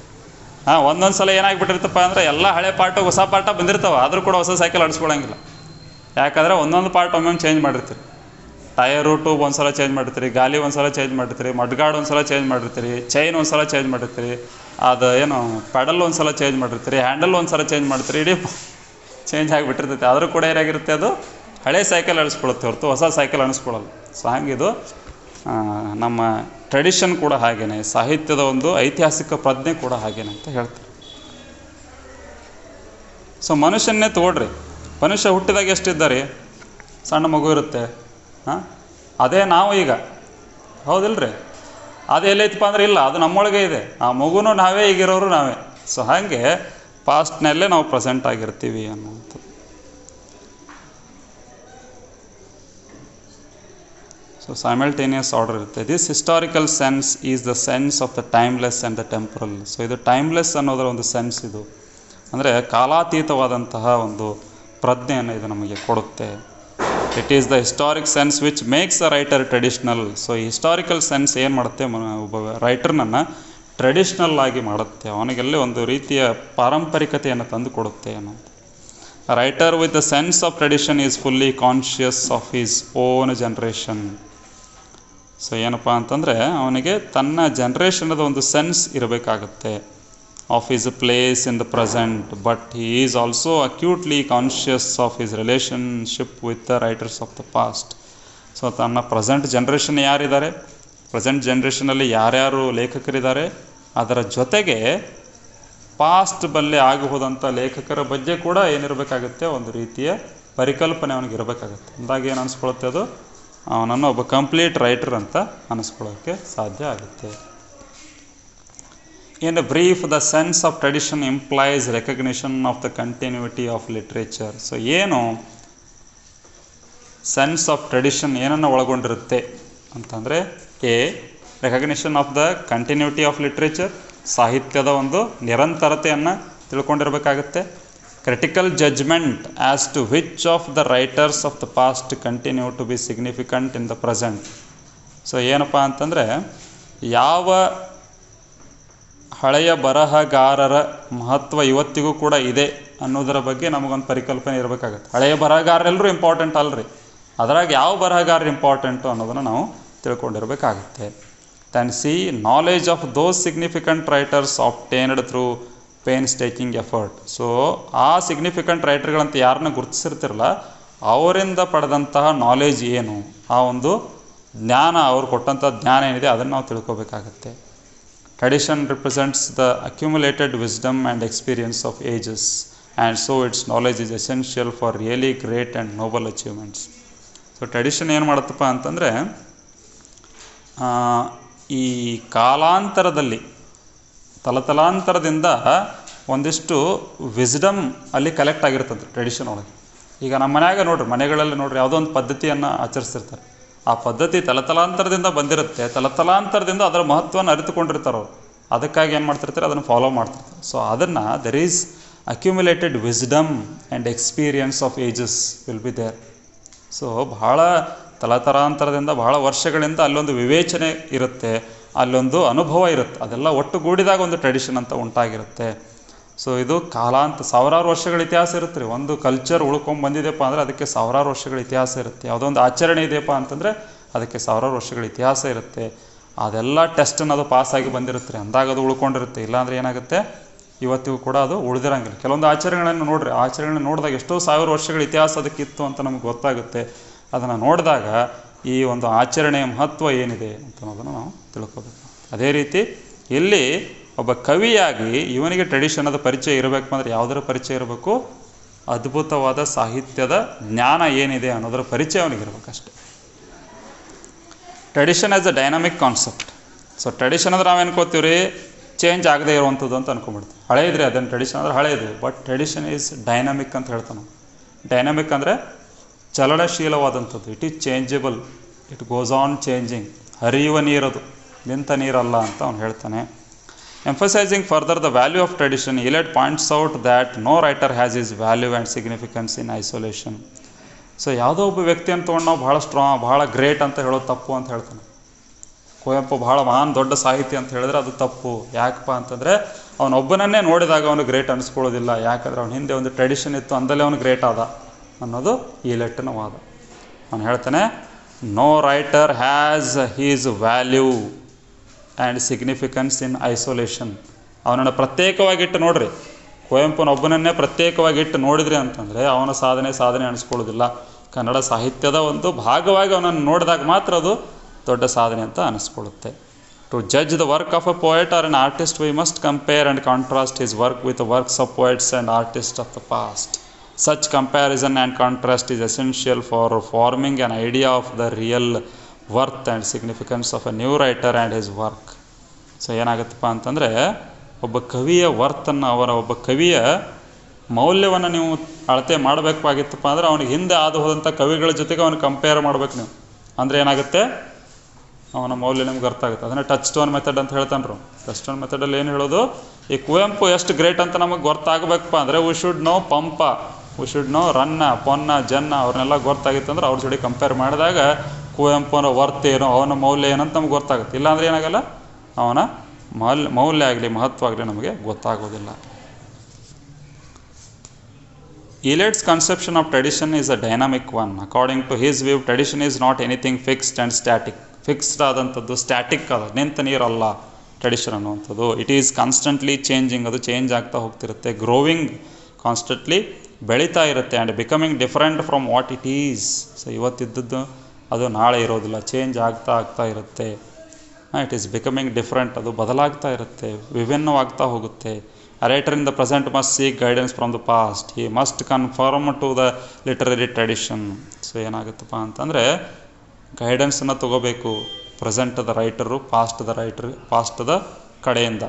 ಒಂದೊಂದು ಸಲ ಏನಾಗಿಬಿಟ್ಟಿರ್ತಪ್ಪ ಅಂದರೆ ಎಲ್ಲ ಹಳೆ ಪಾರ್ಟು ಹೊಸ ಪಾರ್ಟ ಬಂದಿರ್ತಾವೆ, ಆದರೂ ಕೂಡ ಹೊಸ ಸೈಕಲ್ ಆಡಿಸ್ಕೊಳಂಗಿಲ್ಲ. ಯಾಕಂದರೆ ಒಂದೊಂದು ಪಾರ್ಟ್ ಒಮ್ಮೊಮ್ಮೆ ಚೇಂಜ್ ಮಾಡಿರ್ತೀರಿ. ಟಯರು ಟ್ಯೂಬ್ ಒಂದು ಸಲ ಚೇಂಜ್ ಮಾಡಿರ್ತೀರಿ, ಗಾಲಿ ಒಂದು ಸಲ ಚೇಂಜ್ ಮಾಡಿರ್ತೀರಿ, ಮಡ್ಗಾರ್ಡ್ ಒಂದು ಸಲ ಚೇಂಜ್ ಮಾಡಿರ್ತೀರಿ, ಚೈನ್ ಒಂದು ಸಲ ಚೇಂಜ್ ಮಾಡಿರ್ತೀರಿ, ಅದು ಏನು ಪೆಡಲ್ ಒಂದು ಸಲ ಚೇಂಜ್ ಮಾಡಿರ್ತೀರಿ, ಹ್ಯಾಂಡಲ್ ಒಂದು ಸಲ ಚೇಂಜ್ ಮಾಡ್ತೀರಿ, ಇಡೀ ಚೇಂಜ್ ಆಗಿಬಿಟ್ಟಿರ್ತೈತೆ. ಆದರೂ ಕೂಡ ಏನಾಗಿರುತ್ತೆ, ಅದು ಹಳೆ ಸೈಕಲ್ ಅಳಿಸ್ಕೊಳುತ್ತೆ ಹೊರತು ಹೊಸ ಸೈಕಲ್ ಅನಿಸ್ಕೊಳ್ಳಲ್ಲ. ಸೊ ಹಾಗಿದು ನಮ್ಮ ಟ್ರೆಡಿಷನ್ ಕೂಡ ಹಾಗೇನೆ, ಸಾಹಿತ್ಯದ ಒಂದು ಐತಿಹಾಸಿಕ ಪ್ರಜ್ಞೆ ಕೂಡ ಹಾಗೇನೆ ಅಂತ ಹೇಳ್ತಾರೆ. ಸೊ ಮನುಷ್ಯನ್ನೇ ತಗೊಳ್ರಿ, ಮನುಷ್ಯ ಹುಟ್ಟಿದಾಗ ಎಷ್ಟಿದ್ದಾರೆ, ಸಣ್ಣ ಮಗು ಇರುತ್ತೆ. ಅದೇ ನಾವು ಈಗ, ಹೌದಿಲ್ರಿ? ಅದು ಎಲ್ಲೈತಪ್ಪ ಅಂದ್ರೆ ಇಲ್ಲ, ಅದು ನಮ್ಮೊಳಗೆ ಇದೆ. ಆ ಮಗುನೂ ನಾವೇ, ಈಗಿರೋರು ನಾವೇ. ಸೊ ಹಾಗೆ ಪಾಸ್ಟ್ನಲ್ಲೇ ನಾವು ಪ್ರೆಸೆಂಟ್ ಆಗಿರ್ತೀವಿ ಅನ್ನುವಂಥದ್ದು. ಸೊ ಸೈಮಲ್ಟೇನಿಯಸ್ ಆರ್ಡರ್ ಇರುತ್ತೆ. This historical sense is the sense of the timeless and the temporal. So ಇದು ಟೈಮ್ಲೆಸ್ ಅನ್ನೋದರ ಒಂದು ಸೆನ್ಸ್ ಇದು, ಅಂದರೆ ಕಾಲಾತೀತವಾದಂತಹ ಒಂದು ಪ್ರಜ್ಞೆಯನ್ನು ಇದು ನಮಗೆ ಕೊಡುತ್ತೆ. It is the historic sense which makes a writer traditional. So ಈ ಹಿಸ್ಟಾರಿಕಲ್ ಸೆನ್ಸ್ ಏನು ಮಾಡುತ್ತೆ, ಒಬ್ಬ ರೈಟರ್ನನ್ನು ಟ್ರೆಡಿಷ್ನಲ್ ಆಗಿ ಮಾಡುತ್ತೆ, ಅವನಿಗೆಲ್ಲೇ ಒಂದು ರೀತಿಯ ಪಾರಂಪರಿಕತೆಯನ್ನು ತಂದು ಕೊಡುತ್ತೆ ಅನ್ನೋದು. Writer with the sense of tradition is fully conscious of his own generation. So ಏನಪ್ಪ ಅಂತಂದರೆ, ಅವನಿಗೆ ತನ್ನ ಜನ್ರೇಷನದ ಒಂದು ಸೆನ್ಸ್ ಇರಬೇಕಾಗತ್ತೆ, of his place in the present, but he is also acutely conscious of his relationship with the writers of the past. So ತನ್ನ ಪ್ರೆಸೆಂಟ್ ಜನ್ರೇಷನ್ ಯಾರಿದ್ದಾರೆ, ಪ್ರೆಸೆಂಟ್ ಜನ್ರೇಷನಲ್ಲಿ ಯಾರ್ಯಾರು ಲೇಖಕರಿದ್ದಾರೆ, ಅದರ ಜೊತೆಗೆ ಪಾಸ್ಟ್ ಬಲ್ಲೆ ಆಗಿ ಹೋದಂಥ ಲೇಖಕರ ಬಗ್ಗೆ ಕೂಡ ಏನಿರಬೇಕಾಗುತ್ತೆ, ಒಂದು ರೀತಿಯ ಪರಿಕಲ್ಪನೆ ಅವನಿಗೆ ಇರಬೇಕಾಗುತ್ತೆ. ಅಂದಾಗ ಏನು ಅನಿಸ್ಕೊಳ್ಳುತ್ತೆ, ಅದು ಅವನನ್ನು ಒಬ್ಬ ಕಂಪ್ಲೀಟ್ ರೈಟರ್ ಅಂತ ಅನಿಸ್ಕೊಳ್ಳೋಕ್ಕೆ ಸಾಧ್ಯ ಆಗುತ್ತೆ. In brief, the sense of tradition implies recognition of the continuity of literature. So ಏನು ಸೆನ್ಸ್ ಆಫ್ ಟ್ರೆಡಿಷನ್ ಏನನ್ನು ಒಳಗೊಂಡಿರುತ್ತೆ ಅಂತಂದರೆ, recognition of the continuity of literature, ಸಾಹಿತ್ಯದ ಒಂದು ನಿರಂತರತೆಯನ್ನು ತಿಳ್ಕೊಂಡಿರಬೇಕಾಗತ್ತೆ. Critical judgement as to which of the writers of the past continue to be significant in the present. So ಏನಪ್ಪ ಅಂತಂದರೆ, ಯಾವ ಹಳೆಯ ಬರಹಗಾರರ ಮಹತ್ವ ಇವತ್ತಿಗೂ ಕೂಡ ಇದೆ ಅನ್ನೋದರ ಬಗ್ಗೆ ನಮಗೊಂದು ಪರಿಕಲ್ಪನೆ ಇರಬೇಕಾಗತ್ತೆ. ಹಳೆಯ ಬರಹಗಾರರೆಲ್ಲರೂ ಇಂಪಾರ್ಟೆಂಟ್ ಅಲ್ರಿ, ಅದರಾಗ ಯಾವ ಬರಹಗಾರರು ಇಂಪಾರ್ಟೆಂಟು ಅನ್ನೋದನ್ನು ನಾವು ತಿಳ್ಕೊಂಡಿರಬೇಕಾಗತ್ತೆ. And see knowledge of those significant writers obtained through painstaking effort. So ಆ ಸಿಗ್ನಿಫಿಕೆಂಟ್ ರೈಟರ್ಗಳಂತ ಯಾರನ್ನ ಗುರುತಿಸಿರ್ತಿರಲ್ಲ, ಅವರಿಂದ ಪಡೆದಂತಹ ನಾಲೆಜ್ ಏನು, ಆ ಒಂದು ಜ್ಞಾನ, ಅವ್ರು ಕೊಟ್ಟಂಥ ಜ್ಞಾನ ಏನಿದೆ ಅದನ್ನು ನಾವು ತಿಳ್ಕೊಬೇಕಾಗತ್ತೆ. Tradition represents the accumulated wisdom and experience of ages, and so its knowledge is essential for really great and noble achievements. So tradition ಏನು ಮಾಡುತ್ತಪ್ಪ ಅಂತಂದರೆ, ಈ ಕಾಲಾಂತರದಲ್ಲಿ ತಲತಲಾಂತರದಿಂದ ಒಂದಿಷ್ಟು ವಿಸ್ಡಮ್ ಅಲ್ಲಿ ಕಲೆಕ್ಟ್ ಆಗಿರ್ತದೆ ಟ್ರೆಡಿಷನ್ ಒಳಗೆ. ಈಗ ನಮ್ಮ ಮನ್ಯಾಗ ನೋಡ್ರಿ, ಮನೆಗಳಲ್ಲಿ ನೋಡ್ರಿ, ಯಾವುದೋ ಒಂದು ಪದ್ಧತಿಯನ್ನು ಆಚರಿಸ್ತಿರ್ತಾರೆ. ಆ ಪದ್ಧತಿ ತಲತಲಾಂತರದಿಂದ ಬಂದಿರುತ್ತೆ, ತಲತಲಾಂತರದಿಂದ ಅದರ ಮಹತ್ವವನ್ನು ಅರಿತುಕೊಂಡಿರ್ತಾರೆ ಅವರು. ಅದಕ್ಕಾಗಿ ಏನು ಮಾಡ್ತಿರ್ತಾರೆ, ಅದನ್ನು ಫಾಲೋ ಮಾಡ್ತಿರ್ತಾರೆ. ಸೊ ಅದನ್ನು there is accumulated wisdom and experience of ages will be there. So ಬಹಳ ತಲತಲಾಂತರದಿಂದ, ಬಹಳ ವರ್ಷಗಳಿಂದ ಅಲ್ಲೊಂದು ವಿವೇಚನೆ ಇರುತ್ತೆ, ಅಲ್ಲೊಂದು ಅನುಭವ ಇರುತ್ತೆ, ಅದೆಲ್ಲ ಒಟ್ಟುಗೂಡಿದಾಗ ಒಂದು ಟ್ರೆಡಿಷನ್ ಅಂತ ಉಂಟಾಗಿರುತ್ತೆ. ಸೊ ಇದು ಸಾವಿರಾರು ವರ್ಷಗಳ ಇತಿಹಾಸ ಇರುತ್ತೆ ರೀ. ಒಂದು ಕಲ್ಚರ್ ಉಳ್ಕೊಂಡು ಬಂದಿದೆಯಪ್ಪ ಅಂದರೆ ಅದಕ್ಕೆ ಸಾವಿರಾರು ವರ್ಷಗಳ ಇತಿಹಾಸ ಇರುತ್ತೆ. ಯಾವುದೋ ಒಂದು ಆಚರಣೆ ಇದೆಯಪ್ಪ ಅಂತಂದರೆ ಅದಕ್ಕೆ ಸಾವಿರಾರು ವರ್ಷಗಳ ಇತಿಹಾಸ ಇರುತ್ತೆ. ಅದೆಲ್ಲ ಟೆಸ್ಟನ್ನು ಅದು ಪಾಸಾಗಿ ಬಂದಿರುತ್ತೆ ರೀ, ಅಂದಾಗ ಅದು ಉಳ್ಕೊಂಡಿರುತ್ತೆ. ಇಲ್ಲಾಂದರೆ ಏನಾಗುತ್ತೆ, ಇವತ್ತಿಗೂ ಕೂಡ ಅದು ಉಳಿದಿರಂಗಿಲ್ಲ. ಕೆಲವೊಂದು ಆಚರಣೆಗಳನ್ನು ನೋಡ್ರಿ, ಆಚರಣೆಗಳನ್ನ ನೋಡಿದಾಗ ಎಷ್ಟೋ ಸಾವಿರ ವರ್ಷಗಳ ಇತಿಹಾಸ ಅದಕ್ಕಿತ್ತು ಅಂತ ನಮಗೆ ಗೊತ್ತಾಗುತ್ತೆ. ಅದನ್ನು ನೋಡಿದಾಗ ಈ ಒಂದು ಆಚರಣೆಯ ಮಹತ್ವ ಏನಿದೆ ಅಂತ ಅನ್ನೋದನ್ನು ನಾವು ತಿಳ್ಕೊಬೇಕು. ಅದೇ ರೀತಿ ಇಲ್ಲಿ ಒಬ್ಬ ಕವಿಯಾಗಿ ಇವನಿಗೆ ಟ್ರೆಡಿಷನದ ಪರಿಚಯ ಇರಬೇಕು ಅಂದರೆ ಯಾವುದರ ಪರಿಚಯ ಇರಬೇಕು? ಅದ್ಭುತವಾದ ಸಾಹಿತ್ಯದ ಜ್ಞಾನ ಏನಿದೆ ಅನ್ನೋದರ ಪರಿಚಯ ಅವನಿಗಿರ್ಬೇಕಷ್ಟೆ. Tradition as a dynamic concept. So tradition ಅಂದ್ರೆ ನಾವೇನು ಅನ್ಕೋತೀವಿ ರೀ, ಚೇಂಜ್ ಆಗದೆ ಇರುವಂಥದ್ದು ಅಂತ ಅನ್ಕೊಂಡ್ಬಿಡ್ತೀವಿ. ಹಳೇದ್ರಿ ಅದನ್ನು ಟ್ರೆಡಿಷನ್ ಅಂದ್ರೆ ಹಳೇದು. ಬಟ್ ಟ್ರೆಡಿಷನ್ ಈಸ್ ಡೈನಾಮಿಕ್ ಅಂತ ಹೇಳ್ತಾನೆ. ಡೈನಾಮಿಕ್ ಅಂದರೆ ಚಲನಶೀಲವಾದಂಥದ್ದು. It is changeable, it goes on changing. ಹರಿಯುವ ನೀರದು, ನಿಂತ ನೀರಲ್ಲ ಅಂತ ಅವನು ಹೇಳ್ತಾನೆ. Emphasising further the value of tradition, Eliot points out that no writer has is value and significance in isolation. So ಯಾವುದೋ ಒಬ್ಬ ವ್ಯಕ್ತಿಯನ್ನು ತೊಗೊಂಡು ನಾವು ಭಾಳ ಸ್ಟ್ರಾಂಗ್, ಭಾಳ ಗ್ರೇಟ್ ಅಂತ ಹೇಳೋದು ತಪ್ಪು ಅಂತ ಹೇಳ್ತಾನೆ. ಕುವೆಂಪು ಭಾಳ ಮಹಾನ್ ದೊಡ್ಡ ಸಾಹಿತಿ ಅಂತ ಹೇಳಿದ್ರೆ ಅದು ತಪ್ಪು. ಯಾಕಪ್ಪ ಅಂತಂದರೆ ಅವನೊಬ್ಬನನ್ನೇ ನೋಡಿದಾಗ ಅವನು ಗ್ರೇಟ್ ಅನಿಸ್ಕೊಳ್ಳೋದಿಲ್ಲ. ಯಾಕಂದರೆ ಅವನ ಹಿಂದೆ ಒಂದು ಟ್ರೆಡಿಷನ್ ಇತ್ತು, ಅಂದಲೇ ಅವನು ಗ್ರೇಟ್ ಆದ ಅನ್ನೋದು ಈಲೆಟ್ನ ವಾದ. ಅವನು ಹೇಳ್ತಾನೆ, no writer has his value and significance in isolation. ಅವನನ್ನು ಪ್ರತ್ಯೇಕವಾಗಿಟ್ಟು ನೋಡ್ರಿ, ಕುವೆಂಪುನೊಬ್ಬನನ್ನೇ ಪ್ರತ್ಯೇಕವಾಗಿಟ್ಟು ನೋಡಿದ್ರಿ ಅಂತಂದರೆ ಅವನ ಸಾಧನೆ ಅನಿಸ್ಕೊಳ್ಳೋದಿಲ್ಲ. ಕನ್ನಡ ಸಾಹಿತ್ಯದ ಒಂದು ಭಾಗವಾಗಿ ಅವನನ್ನು ನೋಡಿದಾಗ ಮಾತ್ರ ಅದು ದೊಡ್ಡ ಸಾಧನೆ ಅಂತ ಅನಿಸ್ಕೊಳ್ಳುತ್ತೆ. To judge the work of a poet or an artist we must compare and contrast his work with the works of poets and artist of the past. Such comparison and contrast is essential for forming an idea of the real worth and significance of a new writer and his work. So ಏನಾಗುತ್ತಪ್ಪ ಅಂತಂದರೆ, ಒಬ್ಬ ಕವಿಯ ವರ್ತನ್ನು, ಒಬ್ಬ ಕವಿಯ ಮೌಲ್ಯವನ್ನು ನೀವು ಅಳತೆ ಮಾಡಬೇಕಾಗಿತ್ತಪ್ಪ ಅಂದರೆ ಅವನಿಗೆ ಹಿಂದೆ ಆದು ಹೋದಂಥ ಕವಿಗಳ ಜೊತೆಗೆ ಅವನು ಕಂಪೇರ್ ಮಾಡ್ಬೇಕು ನೀವು. ಅಂದರೆ ಏನಾಗುತ್ತೆ, ಅವನ ಮೌಲ್ಯ ನಿಮ್ಗೆ ಅರ್ಥ ಆಗುತ್ತೆ. ಅದನ್ನೇ ಟಚ್ ಸ್ಟೋನ್ ಮೆಥಡ್ ಅಂತ ಹೇಳ್ತಾನೆ. ಟಚ್ ಸ್ಟೋನ್ ಮೆಥಡಲ್ಲಿ ಏನು ಹೇಳೋದು, ಈ ಕುವೆಂಪು ಎಷ್ಟು ಗ್ರೇಟ್ ಅಂತ ನಮಗೆ ಗೊತ್ತಾಗಬೇಕಪ್ಪ ಅಂದರೆ we should know Pampa, we should know Ranna, Ponna, Janna ಅವ್ರನ್ನೆಲ್ಲ ಗೊತ್ತಾಗಿತ್ತು ಅಂದ್ರೆ ಅವ್ರ ಜೊತೆ ಕಂಪೇರ್ ಮಾಡಿದಾಗ ಕುವೆಂಪುನ ವರ್ತ್ ಏನು, ಅವನ ಮೌಲ್ಯ ಏನಂತ ನಮ್ಗೆ ಗೊತ್ತಾಗುತ್ತೆ. ಇಲ್ಲಾಂದ್ರೆ ಏನಾಗಲ್ಲ, ಅವನ ಮೌಲ್ಯ ಆಗಲಿ ಮಹತ್ವ ಆಗಲಿ ನಮಗೆ ಗೊತ್ತಾಗೋದಿಲ್ಲ. Eliot's conception of tradition is a dynamic one. According to his view, tradition is not anything fixed and static. Fixed ಆದಂಥದ್ದು, ಸ್ಟ್ಯಾಟಿಕ್ ಅದ, ನಿಂತ ನೀರಲ್ಲ ಟ್ರೆಡಿಷನ್ ಅನ್ನುವಂಥದ್ದು. ಇಟ್ ಈಸ್ ಕಾನ್ಸ್ಟೆಂಟ್ಲಿ ಚೇಂಜಿಂಗ್, ಅದು ಚೇಂಜ್ ಆಗ್ತಾ ಹೋಗ್ತಿರುತ್ತೆ. ಗ್ರೋವಿಂಗ್, ಕಾನ್ಸ್ಟೆಂಟ್ಲಿ ಬೆಳೀತಾ ಇರುತ್ತೆ. And becoming different from what it is. So ಇವತ್ತಿದ್ದದ್ದು ಅದು ನಾಳೆ ಇರೋದಿಲ್ಲ, ಚೇಂಜ್ ಆಗ್ತಾ ಇರುತ್ತೆ. ಇಟ್ ಈಸ್ ಬಿಕಮಿಂಗ್ ಡಿಫ್ರೆಂಟ್, ಅದು ಬದಲಾಗ್ತಾ ಇರುತ್ತೆ, ವಿಭಿನ್ನವಾಗ್ತಾ ಹೋಗುತ್ತೆ. A writer in the present must seek guidance from the past. He must conform to the literary tradition. So ಏನಾಗುತ್ತಪ್ಪ ಅಂತಂದರೆ, ಗೈಡೆನ್ಸನ್ನು ತೊಗೋಬೇಕು ಪ್ರೆಸೆಂಟದ ರೈಟರು, ಪಾಸ್ಟದ ಕಡೆಯಿಂದ.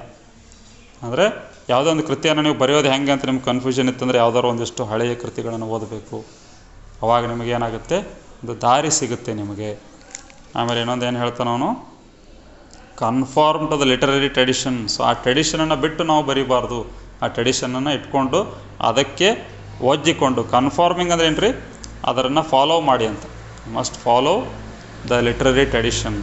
ಅಂದರೆ ಯಾವುದೋ ಒಂದು ಕೃತಿಯನ್ನು ನೀವು ಬರೆಯೋದು ಹೆಂಗೆ ಅಂತ ನಿಮ್ಗೆ ಕನ್ಫ್ಯೂಷನ್ ಇತ್ತಂದರೆ ಯಾವುದಾದ್ರು ಒಂದಿಷ್ಟು ಹಳೆಯ ಕೃತಿಗಳನ್ನು ಓದಬೇಕು. ಅವಾಗ ನಿಮಗೆ ಏನಾಗುತ್ತೆ, ಒಂದು ದಾರಿ ಸಿಗುತ್ತೆ ನಿಮಗೆ. ಆಮೇಲೆ ಇನ್ನೊಂದು ಏನು ಹೇಳ್ತಾನೆ ಅವನು, conform to the literary tradition. So ಆ ಟ್ರೆಡಿಷನನ್ನು ಬಿಟ್ಟು ನಾವು ಬರೀಬಾರ್ದು, ಆ ಟ್ರೆಡಿಷನನ್ನು ಇಟ್ಕೊಂಡು ಅದಕ್ಕೆ ಒಜ್ಜಿಕೊಂಡು. ಕನ್ಫಾರ್ಮಿಂಗ್ ಅಂದರೆ ಏನು ರೀ, ಅದನ್ನು ಫಾಲೋ ಮಾಡಿ ಅಂತ. Must follow the literary tradition.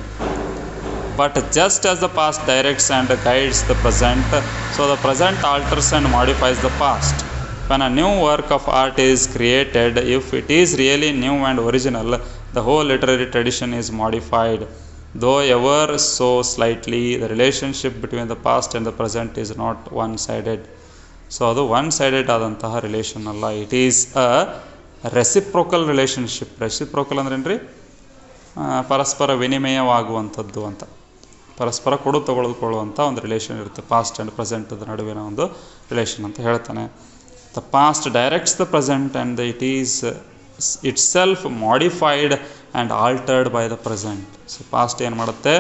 But just as the past directs and guides the present, so the present alters and modifies the past. When a new work of art is created, if it is really new and original, the whole literary tradition is modified. Though ever so slightly, the relationship between the past and the present is not one-sided. So ಅದು ಒನ್-ಸೈಡೆಡ್ ಆದಂತಹ ರಿಲೇಷನ್ ಅಲ್ಲ. It is a reciprocal relationship. Reciprocal ಅಂದ್ರೆ ಏನು ರೀ, ಪರಸ್ಪರ ವಿನಿಮಯವಾಗುವಂಥದ್ದು ಅಂತ, ಪರಸ್ಪರ ತೆಗೆದುಕೊಳ್ಳುವಂಥ ಒಂದು ರಿಲೇಷನ್ ಇರುತ್ತೆ ಪಾಸ್ಟ್ ಆ್ಯಂಡ್ ಪ್ರೆಸೆಂಟ್ ನಡುವಿನ ಒಂದು ರಿಲೇಷನ್ ಅಂತ ಹೇಳ್ತಾನೆ. The past directs the present and it is it self modified and altered by the present. So past ಏನು ಮಾಡುತ್ತೆ,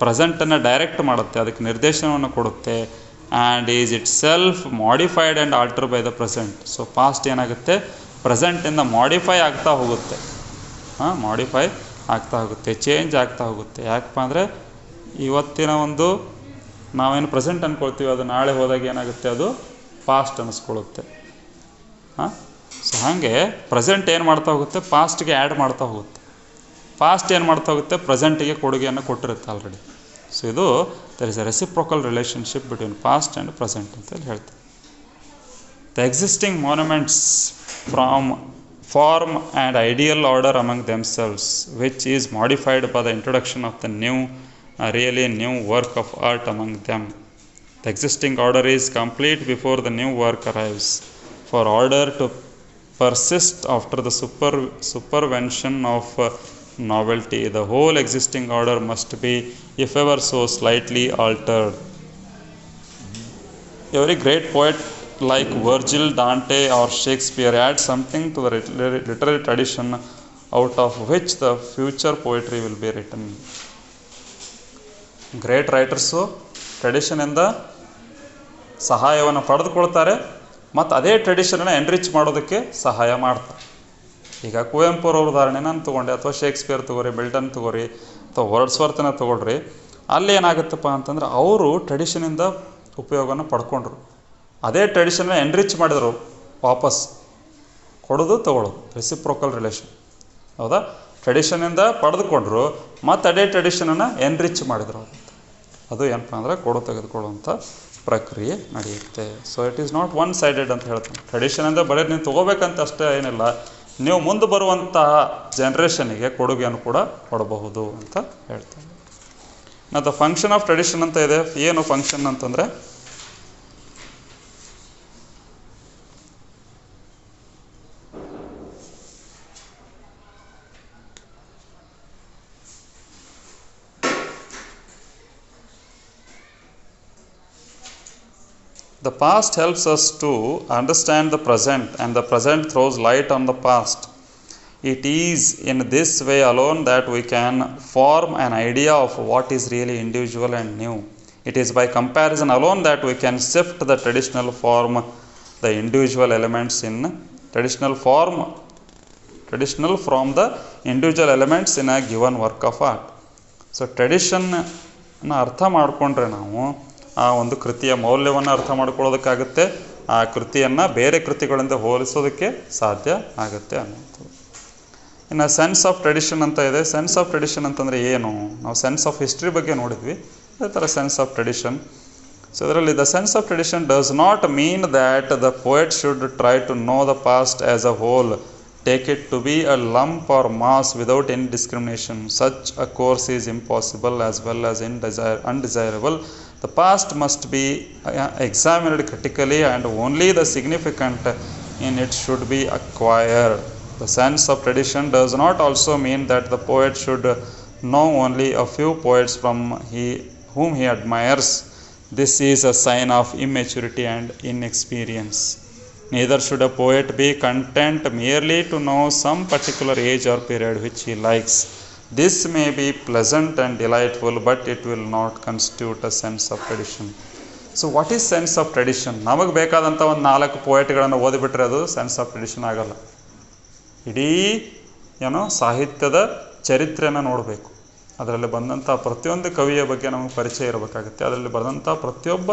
ಪ್ರೆಸೆಂಟನ್ನು ಡೈರೆಕ್ಟ್ ಮಾಡುತ್ತೆ, ಅದಕ್ಕೆ ನಿರ್ದೇಶನವನ್ನು ಕೊಡುತ್ತೆ. And is it self modified and altered by the present. So past ಏನಾಗುತ್ತೆ, ಪ್ರೆಸೆಂಟಿಂದ ಮಾಡಿಫೈ ಆಗ್ತಾ ಹೋಗುತ್ತೆ, ಮಾಡಿಫೈ ಆಗ್ತಾ ಹೋಗುತ್ತೆ, ಚೇಂಜ್ ಆಗ್ತಾ ಹೋಗುತ್ತೆ. ಯಾಕಪ್ಪ ಅಂದರೆ ಇವತ್ತಿನ ಒಂದು ನಾವೇನು ಪ್ರೆಸೆಂಟ್ ಅಂದ್ಕೊಳ್ತೀವಿ, ಅದು ನಾಳೆ ಹೋದಾಗ ಏನಾಗುತ್ತೆ, ಅದು ಪಾಸ್ಟ್ ಅನ್ನಿಸ್ಕೊಳ್ಳುತ್ತೆ. ಸೊ ಹಾಗೆ ಪ್ರೆಸೆಂಟ್ ಏನು ಮಾಡ್ತಾ ಹೋಗುತ್ತೆ, ಪಾಸ್ಟ್ಗೆ ಆ್ಯಡ್ ಮಾಡ್ತಾ ಹೋಗುತ್ತೆ. ಪಾಸ್ಟ್ ಏನು ಮಾಡ್ತಾ ಹೋಗುತ್ತೆ, ಪ್ರೆಸೆಂಟಿಗೆ ಕೊಡುಗೆಯನ್ನು ಕೊಟ್ಟಿರುತ್ತೆ ಆಲ್ರೆಡಿ. ಸೊ ಇದು there is a reciprocal relationship between past and present ಅಂತೇಳಿ ಹೇಳ್ತಾರೆ. The existing monuments form and ideal order among themselves, which is modified by the introduction of the new, really new work of art among them. The existing order is complete before the new work arrives. For order to persist after the supervention of novelty. The whole existing order must be, if ever so slightly, altered. Every great poet like Virgil, Dante, or Shakespeare adds something to the literary tradition out of which the future poetry will be written. Great writers ಟ್ರೆಡಿಷನಿಂದ ಸಹಾಯವನ್ನು ಪಡೆದುಕೊಳ್ತಾರೆ ಮತ್ತು ಅದೇ ಟ್ರೆಡಿಷನನ್ನು ಎನ್ರಿಚ್ ಮಾಡೋದಕ್ಕೆ ಸಹಾಯ ಮಾಡ್ತಾರೆ. ಈಗ ಕುವೆಂಪುರವ್ರ ಉದಾಹರಣೆ ನಾನು ತೊಗೊಂಡೆ, ಅಥವಾ ಶೇಕ್ಸ್ಪಿಯರ್ ತೊಗೊರಿ, ಮಿಲ್ಟನ್ ತೊಗೊರಿ, ಅಥವಾ ವರ್ಡ್ಸ್ವರ್ತನ ತೊಗೊಳ್ರಿ. ಅಲ್ಲಿ ಏನಾಗುತ್ತಪ್ಪ ಅಂತಂದ್ರೆ ಅವರು ಟ್ರೆಡಿಷನಿಂದ ಉಪಯೋಗವನ್ನು ಪಡ್ಕೊಂಡ್ರು, ಅದೇ ಟ್ರೆಡಿಷನ್ನ ಎನ್ರಿಚ್ ಮಾಡಿದರು, ವಾಪಸ್ ಕೊಡೋದು ತೊಗೊಳ್ಳೋದು, ರೆಸಿಪ್ರೋಕಲ್ ರಿಲೇಷನ್. ಹೌದಾ? ಟ್ರೆಡಿಷನಿಂದ ಪಡೆದುಕೊಂಡ್ರು ಮತ್ತು ಅದೇ ಟ್ರೆಡಿಷನನ್ನು ಎನ್ರಿಚ್ ಮಾಡಿದ್ರು. ಅದು ಏನಪ್ಪ ಅಂದರೆ ಕೊಡು ತೆಗೆದುಕೊಳ್ಳುವಂಥ ಪ್ರಕ್ರಿಯೆ ನಡೆಯುತ್ತೆ. So it is not one sided ಅಂತ ಹೇಳ್ತಾನೆ. ಟ್ರೆಡಿಷನಿಂದ ಬರೀ ನೀವು ತೊಗೋಬೇಕಂತ ಅಷ್ಟೇ ಏನಿಲ್ಲ, ನೀವು ಮುಂದೆ ಬರುವಂತಹ ಜನ್ರೇಷನಿಗೆ ಕೊಡುಗೆಯನ್ನು ಕೂಡ ಕೊಡಬಹುದು ಅಂತ ಹೇಳ್ತಾನೆ. ಮತ್ತು ಫಂಕ್ಷನ್ ಆಫ್ ಟ್ರೆಡಿಷನ್ ಅಂತ ಇದೆ. ಏನು ಫಂಕ್ಷನ್ ಅಂತಂದರೆ, the past helps us to understand the present, and the present throws light on the past. It is in this way alone that we can form an idea of what is really individual and new. It is by comparison alone that we can shift the traditional form, the individual elements in traditional from the individual elements in a given work of art. So tradition ಅರ್ಥ ಮಾಡಿಕೊಂಡ್ರೆ ನಾವು ಆ ಒಂದು ಕೃತಿಯ ಮೌಲ್ಯವನ್ನು ಅರ್ಥ ಮಾಡ್ಕೊಳ್ಳೋದಕ್ಕಾಗುತ್ತೆ, ಆ ಕೃತಿಯನ್ನು ಬೇರೆ ಕೃತಿಗಳಿಂದ ಹೋಲಿಸೋದಕ್ಕೆ ಸಾಧ್ಯ ಆಗುತ್ತೆ ಅನ್ನೋದು. ಇನ್ನು ಸೆನ್ಸ್ ಆಫ್ ಟ್ರೆಡಿಷನ್ ಅಂತ ಇದೆ. ಸೆನ್ಸ್ ಆಫ್ ಟ್ರೆಡಿಷನ್ ಅಂತಂದರೆ ಏನು? ನಾವು ಸೆನ್ಸ್ ಆಫ್ ಹಿಸ್ಟ್ರಿ ಬಗ್ಗೆ ನೋಡಿದ್ವಿ, ಅದೇ ಥರ ಸೆನ್ಸ್ ಆಫ್ ಟ್ರೆಡಿಷನ್. ಸೊ ಇದರಲ್ಲಿ the sense of tradition does not mean that the poet should try to know the past as a whole, take it to be a lump or mass without any discrimination. Such a course is impossible as well as undesirable. The past must be examined critically, and only the significant in it should be acquired. The sense of tradition does not also mean that the poet should know only a few poets whom he admires. This is a sign of immaturity and inexperience. Neither should a poet be content merely to know some particular age or period which he likes. This may be pleasant and delightful, but it will not constitute a sense of tradition. So what is sense of tradition? ನಮಗೆ ಬೇಕಾದಂಥ ಒಂದು 4 ಪೋಯಟ್ಗಳನ್ನು ಓದಿಬಿಟ್ರೆ ಅದು ಸೆನ್ಸ್ ಆಫ್ ಟ್ರೆಡಿಷನ್ ಆಗಲ್ಲ. ಇಡೀ ಸಾಹಿತ್ಯದ ಚರಿತ್ರೆಯನ್ನು ನೋಡಬೇಕು. ಅದರಲ್ಲಿ ಬಂದಂಥ ಪ್ರತಿಯೊಂದು ಕವಿಯ ಬಗ್ಗೆ ನಮಗೆ ಪರಿಚಯ ಇರಬೇಕಾಗುತ್ತೆ. ಅದರಲ್ಲಿ ಬಂದಂಥ ಪ್ರತಿಯೊಬ್ಬ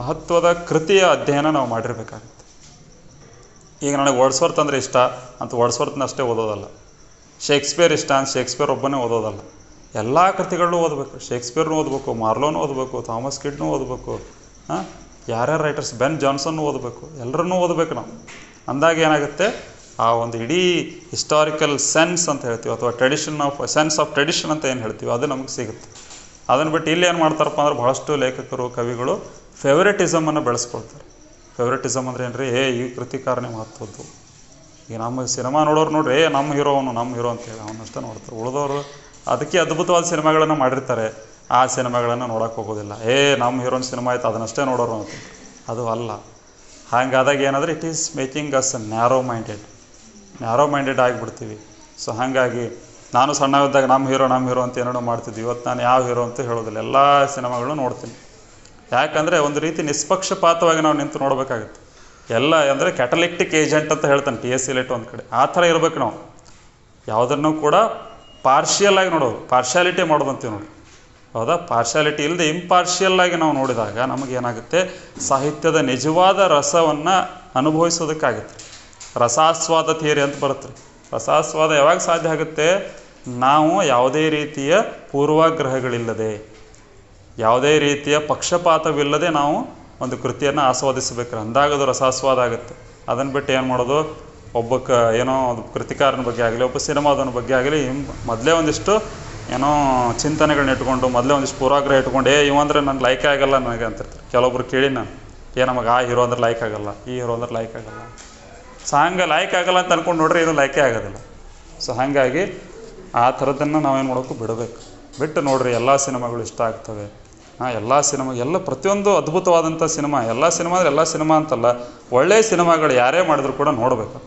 ಮಹತ್ವದ ಕೃತಿಯ ಅಧ್ಯಯನ ನಾವು ಮಾಡಿರಬೇಕಾಗುತ್ತೆ. ಈಗ ನನಗೆ ವರ್ಡ್ಸ್ವರ್ತ್ ಅಂದರೆ ಇಷ್ಟ ಅಂತ ವರ್ಡ್ಸ್ವರ್ತನ ಅಷ್ಟೇ ಓದೋದಲ್ಲ, ಶೇಕ್ಸ್ಪಿಯರ್ ಇಷ್ಟ ಅಂತ ಶೇಕ್ಸ್ಪಿಯರ್ ಒಬ್ಬನೇ ಓದೋದಲ್ಲ, ಎಲ್ಲ ಕೃತಿಗಳನ್ನೂ ಓದಬೇಕು. ಶೇಕ್ಸ್ಪಿಯರ್ನೂ ಓದಬೇಕು, ಮಾರ್ಲೋನೂ ಓದಬೇಕು, ಥಾಮಸ್ ಕಿಡ್ನೂ ಓದಬೇಕು, ಯಾರ್ಯಾರು ರೈಟರ್ಸ್, ಬೆನ್ ಜಾನ್ಸನ್ನು ಓದಬೇಕು, ಎಲ್ಲರನ್ನೂ ಓದಬೇಕು ನಾವು. ಅಂದಾಗ ಏನಾಗುತ್ತೆ, ಆ ಒಂದು ಇಡೀ ಹಿಸ್ಟಾರಿಕಲ್ ಸೆನ್ಸ್ ಅಂತ ಹೇಳ್ತೀವಿ, ಅಥವಾ ಸೆನ್ಸ್ ಆಫ್ ಟ್ರೆಡಿಷನ್ ಅಂತ ಏನು ಹೇಳ್ತೀವಿ, ಅದು ನಮಗೆ ಸಿಗುತ್ತೆ. ಅದನ್ನು ಬಿಟ್ಟು ಇಲ್ಲಿ ಏನು ಮಾಡ್ತಾರಪ್ಪ ಅಂದ್ರೆ ಭಾಳಷ್ಟು ಲೇಖಕರು, ಕವಿಗಳು ಫೇವರೆಟಿಸಮನ್ನು ಬೆಳೆಸ್ಕೊಳ್ತಾರೆ. ಫೇವರೆಟಿಸಮ್ ಅಂದರೆ ಏನು ರೀ, ಈ ಕೃತಿಕಾರನೇ ಮಹತ್ವದ್ದು. ಈಗ ನಮ್ಮ ಸಿನಿಮಾ ನೋಡೋರು ನೋಡ್ರಿ, ನಮ್ಮ ಹೀರೋ ಅಂತೇಳಿ ಅವನಷ್ಟೇ ನೋಡ್ತಾರೆ. ಉಳಿದವರು ಅದಕ್ಕೆ ಅದ್ಭುತವಾದ ಸಿನಿಮಾಗಳನ್ನು ಮಾಡಿರ್ತಾರೆ, ಆ ಸಿನಿಮಾಗಳನ್ನು ನೋಡೋಕೆ ಹೋಗೋದಿಲ್ಲ. ನಮ್ಮ ಹೀರೋನ ಸಿನಿಮಾ ಆಯ್ತು ಅದನ್ನಷ್ಟೇ ನೋಡೋರು ಅಂತ. ಅದು ಅಲ್ಲ. ಹಾಗಾದಾಗ ಏನಾದರೆ it is making us narrow minded ಆಗಿಬಿಡ್ತೀವಿ. ಸೊ ಹಾಗಾಗಿ ನಾನು ಸಣ್ಣವಿದ್ದಾಗ ನಮ್ಮ ಹೀರೋ ಅಂತ ಏನೇನೋ ಮಾಡ್ತಿದ್ವಿ. ಇವತ್ತು ನಾನು ಯಾವ ಹೀರೋ ಅಂತ ಹೇಳೋದಿಲ್ಲ, ಎಲ್ಲ ಸಿನಿಮಾಗಳನ್ನು ನೋಡ್ತೀನಿ. ಯಾಕಂದರೆ ಒಂದು ರೀತಿ ನಿಷ್ಪಕ್ಷಪಾತವಾಗಿ ನಾವು ನಿಂತು ನೋಡಬೇಕಾಗುತ್ತೆ. ಎಲ್ಲ ಅಂದರೆ ಕ್ಯಾಟಲಿಕ್ಟಿಕ್ ಏಜೆಂಟ್ ಅಂತ ಹೇಳ್ತಾನೆ TS Eliot ಒಂದು ಕಡೆ. ಆ ಥರ ಇರಬೇಕು ನಾವು. ಯಾವುದನ್ನು ಕೂಡ ಪಾರ್ಷಿಯಲ್ ಆಗಿ ನೋಡೋದು, ಪಾರ್ಶಾಲಿಟಿ ಮಾಡೋದು ಅಂತೀವಿ ನೋಡಿ. ಹೌದಾ? ಪಾರ್ಶಾಲಿಟಿ ಇಲ್ಲದೆ ಇಂಪಾರ್ಷಿಯಲ್ ಆಗಿ ನಾವು ನೋಡಿದಾಗ ನಮಗೇನಾಗುತ್ತೆ, ಸಾಹಿತ್ಯದ ನಿಜವಾದ ರಸವನ್ನು ಅನುಭವಿಸೋದಕ್ಕಾಗುತ್ತೆ. ರಸಾಸ್ವಾದ ಥಿಯರಿ ಅಂತ ಬರುತ್ತೆ. ರಸಾಸ್ವಾದ ಯಾವಾಗ ಸಾಧ್ಯ ಆಗುತ್ತೆ? ನಾವು ಯಾವುದೇ ರೀತಿಯ ಪೂರ್ವಾಗ್ರಹಗಳಿಲ್ಲದೆ, ಯಾವುದೇ ರೀತಿಯ ಪಕ್ಷಪಾತವಿಲ್ಲದೆ ನಾವು ಒಂದು ಕೃತಿಯನ್ನು ಆಸ್ವಾದಿಸಬೇಕು. ಅಂದಾಗದು ರಸಾಸ್ವಾದ ಆಗುತ್ತೆ. ಅದನ್ನು ಬಿಟ್ಟು ಏನು ಮಾಡೋದು, ಏನೋ ಒಂದು ಕೃತಿಕಾರನ ಬಗ್ಗೆ ಆಗಲಿ, ಒಬ್ಬ ಸಿನಿಮಾದವನ ಬಗ್ಗೆ ಆಗಲಿ ಮೊದಲೇ ಒಂದಿಷ್ಟು ಏನೋ ಚಿಂತನೆಗಳನ್ನ ಇಟ್ಕೊಂಡು, ಮೊದಲೇ ಒಂದಿಷ್ಟು ಪೂರ್ವಾಗ್ರಹ ಇಟ್ಕೊಂಡು, ಇವಂದ್ರೆ ನನಗೆ ಲೈಕ್ ಆಗಲ್ಲ ನನಗೆ ಅಂತಿರ್ತಾರೆ. ಕೆಲವೊಬ್ರು ಕೇಳಿ ನಾನು, ನಮಗೆ ಆ ಹೀರೋ ಅಂದ್ರೆ ಲೈಕ್ ಆಗಲ್ಲ, ಈ ಹೀರೋ ಅಂದ್ರೆ ಲೈಕ್ ಆಗಲ್ಲ. ಸೊ ಹಂಗೆ ಲೈಕ್ ಆಗಲ್ಲ ಅಂತ ಅಂದ್ಕೊಂಡು ನೋಡ್ರಿ, ಏನು ಲೈಕೇ ಆಗೋದಿಲ್ಲ. ಸೊ ಹಾಗಾಗಿ ಆ ಥರದನ್ನು ನಾವೇನು ಮಾಡೋಕ್ಕೂ ಬಿಡಬೇಕು. ಬಿಟ್ಟು ನೋಡಿರಿ ಎಲ್ಲ ಸಿನಿಮಾಗಳು ಇಷ್ಟ ಆಗ್ತವೆ. ಎಲ್ಲ ಸಿನಿಮಾ ಎಲ್ಲ ಪ್ರತಿಯೊಂದು ಅದ್ಭುತವಾದಂಥ ಸಿನಿಮಾ, ಎಲ್ಲ ಸಿನಿಮಾ ಅಂದರೆ ಎಲ್ಲ ಸಿನಿಮಾ ಅಂತಲ್ಲ, ಒಳ್ಳೆಯ ಸಿನಿಮಾಗಳು ಯಾರೇ ಮಾಡಿದ್ರು ಕೂಡ ನೋಡಬೇಕು.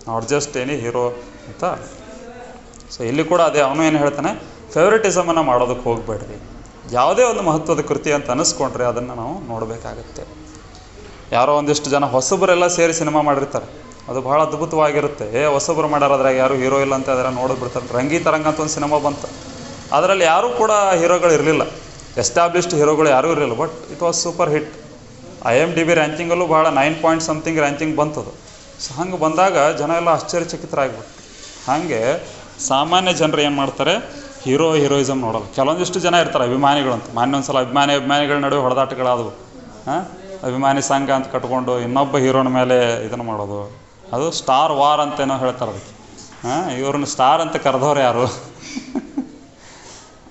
ನಾಟ್ ಜಸ್ಟ್ ಎನಿ ಹೀರೋ ಅಂತ. ಸೊ ಇಲ್ಲಿ ಕೂಡ ಅದೇ ಅವನು ಏನು ಹೇಳ್ತಾನೆ, ಫೇವ್ರೆಟಿಸಮನ್ನು ಮಾಡೋದಕ್ಕೆ ಹೋಗಬೇಡ್ರಿ. ಯಾವುದೇ ಒಂದು ಮಹತ್ವದ ಕೃತಿ ಅಂತ ಅನ್ನಿಸ್ಕೊಂಡ್ರೆ ಅದನ್ನು ನಾವು ನೋಡಬೇಕಾಗತ್ತೆ. ಯಾರೋ ಒಂದಿಷ್ಟು ಜನ ಹೊಸಬರೆಲ್ಲ ಸೇರಿ ಸಿನಿಮಾ ಮಾಡಿರ್ತಾರೆ, ಅದು ಭಾಳ ಅದ್ಭುತವಾಗಿರುತ್ತೆ. ಹೊಸಬರು ಮಾಡ್ಯಾರದ್ರಾಗ ಯಾರು ಹೀರೋ ಇಲ್ಲ ಅಂತ ಅದರ ನೋಡಿಬಿಡ್ತಾರೆ. ರಂಗಿ ತರಂಗ ಅಂತ ಒಂದು ಸಿನಿಮಾ ಬಂತು, ಅದರಲ್ಲಿ ಯಾರೂ ಕೂಡ ಹೀರೋಗಳು ಇರಲಿಲ್ಲ, ಎಸ್ಟಾಬ್ಲಿಷ್ಡ್ ಹೀರೋಗಳು ಯಾರೂ ಇರಲಿಲ್ಲ. But it was super hit. IMDb ರ್ಯಾಂಕಿಂಗಲ್ಲೂ ಭಾಳ 9 ಪಾಯಿಂಟ್ ಸಮಥಿಂಗ್ ರ್ಯಾಂಕಿಂಗ್ ಬಂತದು. ಸೊ ಹಂಗೆ ಬಂದಾಗ ಜನ ಎಲ್ಲ ಆಶ್ಚರ್ಯಚಕಿತರಾಗ್ಬಿಟ್ಟು. ಹಾಗೆ ಸಾಮಾನ್ಯ ಜನರು ಏನು ಮಾಡ್ತಾರೆ, ಹೀರೋಯಿಸಮ್ ನೋಡೋಲ್ಲ. ಕೆಲವೊಂದಿಷ್ಟು ಜನ ಇರ್ತಾರೆ ಅಭಿಮಾನಿಗಳಂತ. ಒಂದು ಸಲ ಅಭಿಮಾನಿಗಳ ನಡುವೆ ಹೊಡೆದಾಟಗಳಾದವು. ಅಭಿಮಾನಿ ಸಂಘ ಅಂತ ಕಟ್ಕೊಂಡು ಇನ್ನೊಬ್ಬ ಹೀರೋನ ಮೇಲೆ ಇದನ್ನು ಮಾಡೋದು, ಅದು ಸ್ಟಾರ್ ವಾರ್ ಅಂತೇನೋ ಹೇಳ್ತಾರೆ ಅದಕ್ಕೆ. ಇವ್ರನ್ನ ಸ್ಟಾರ್ ಅಂತ ಕರೆದವ್ರು ಯಾರು?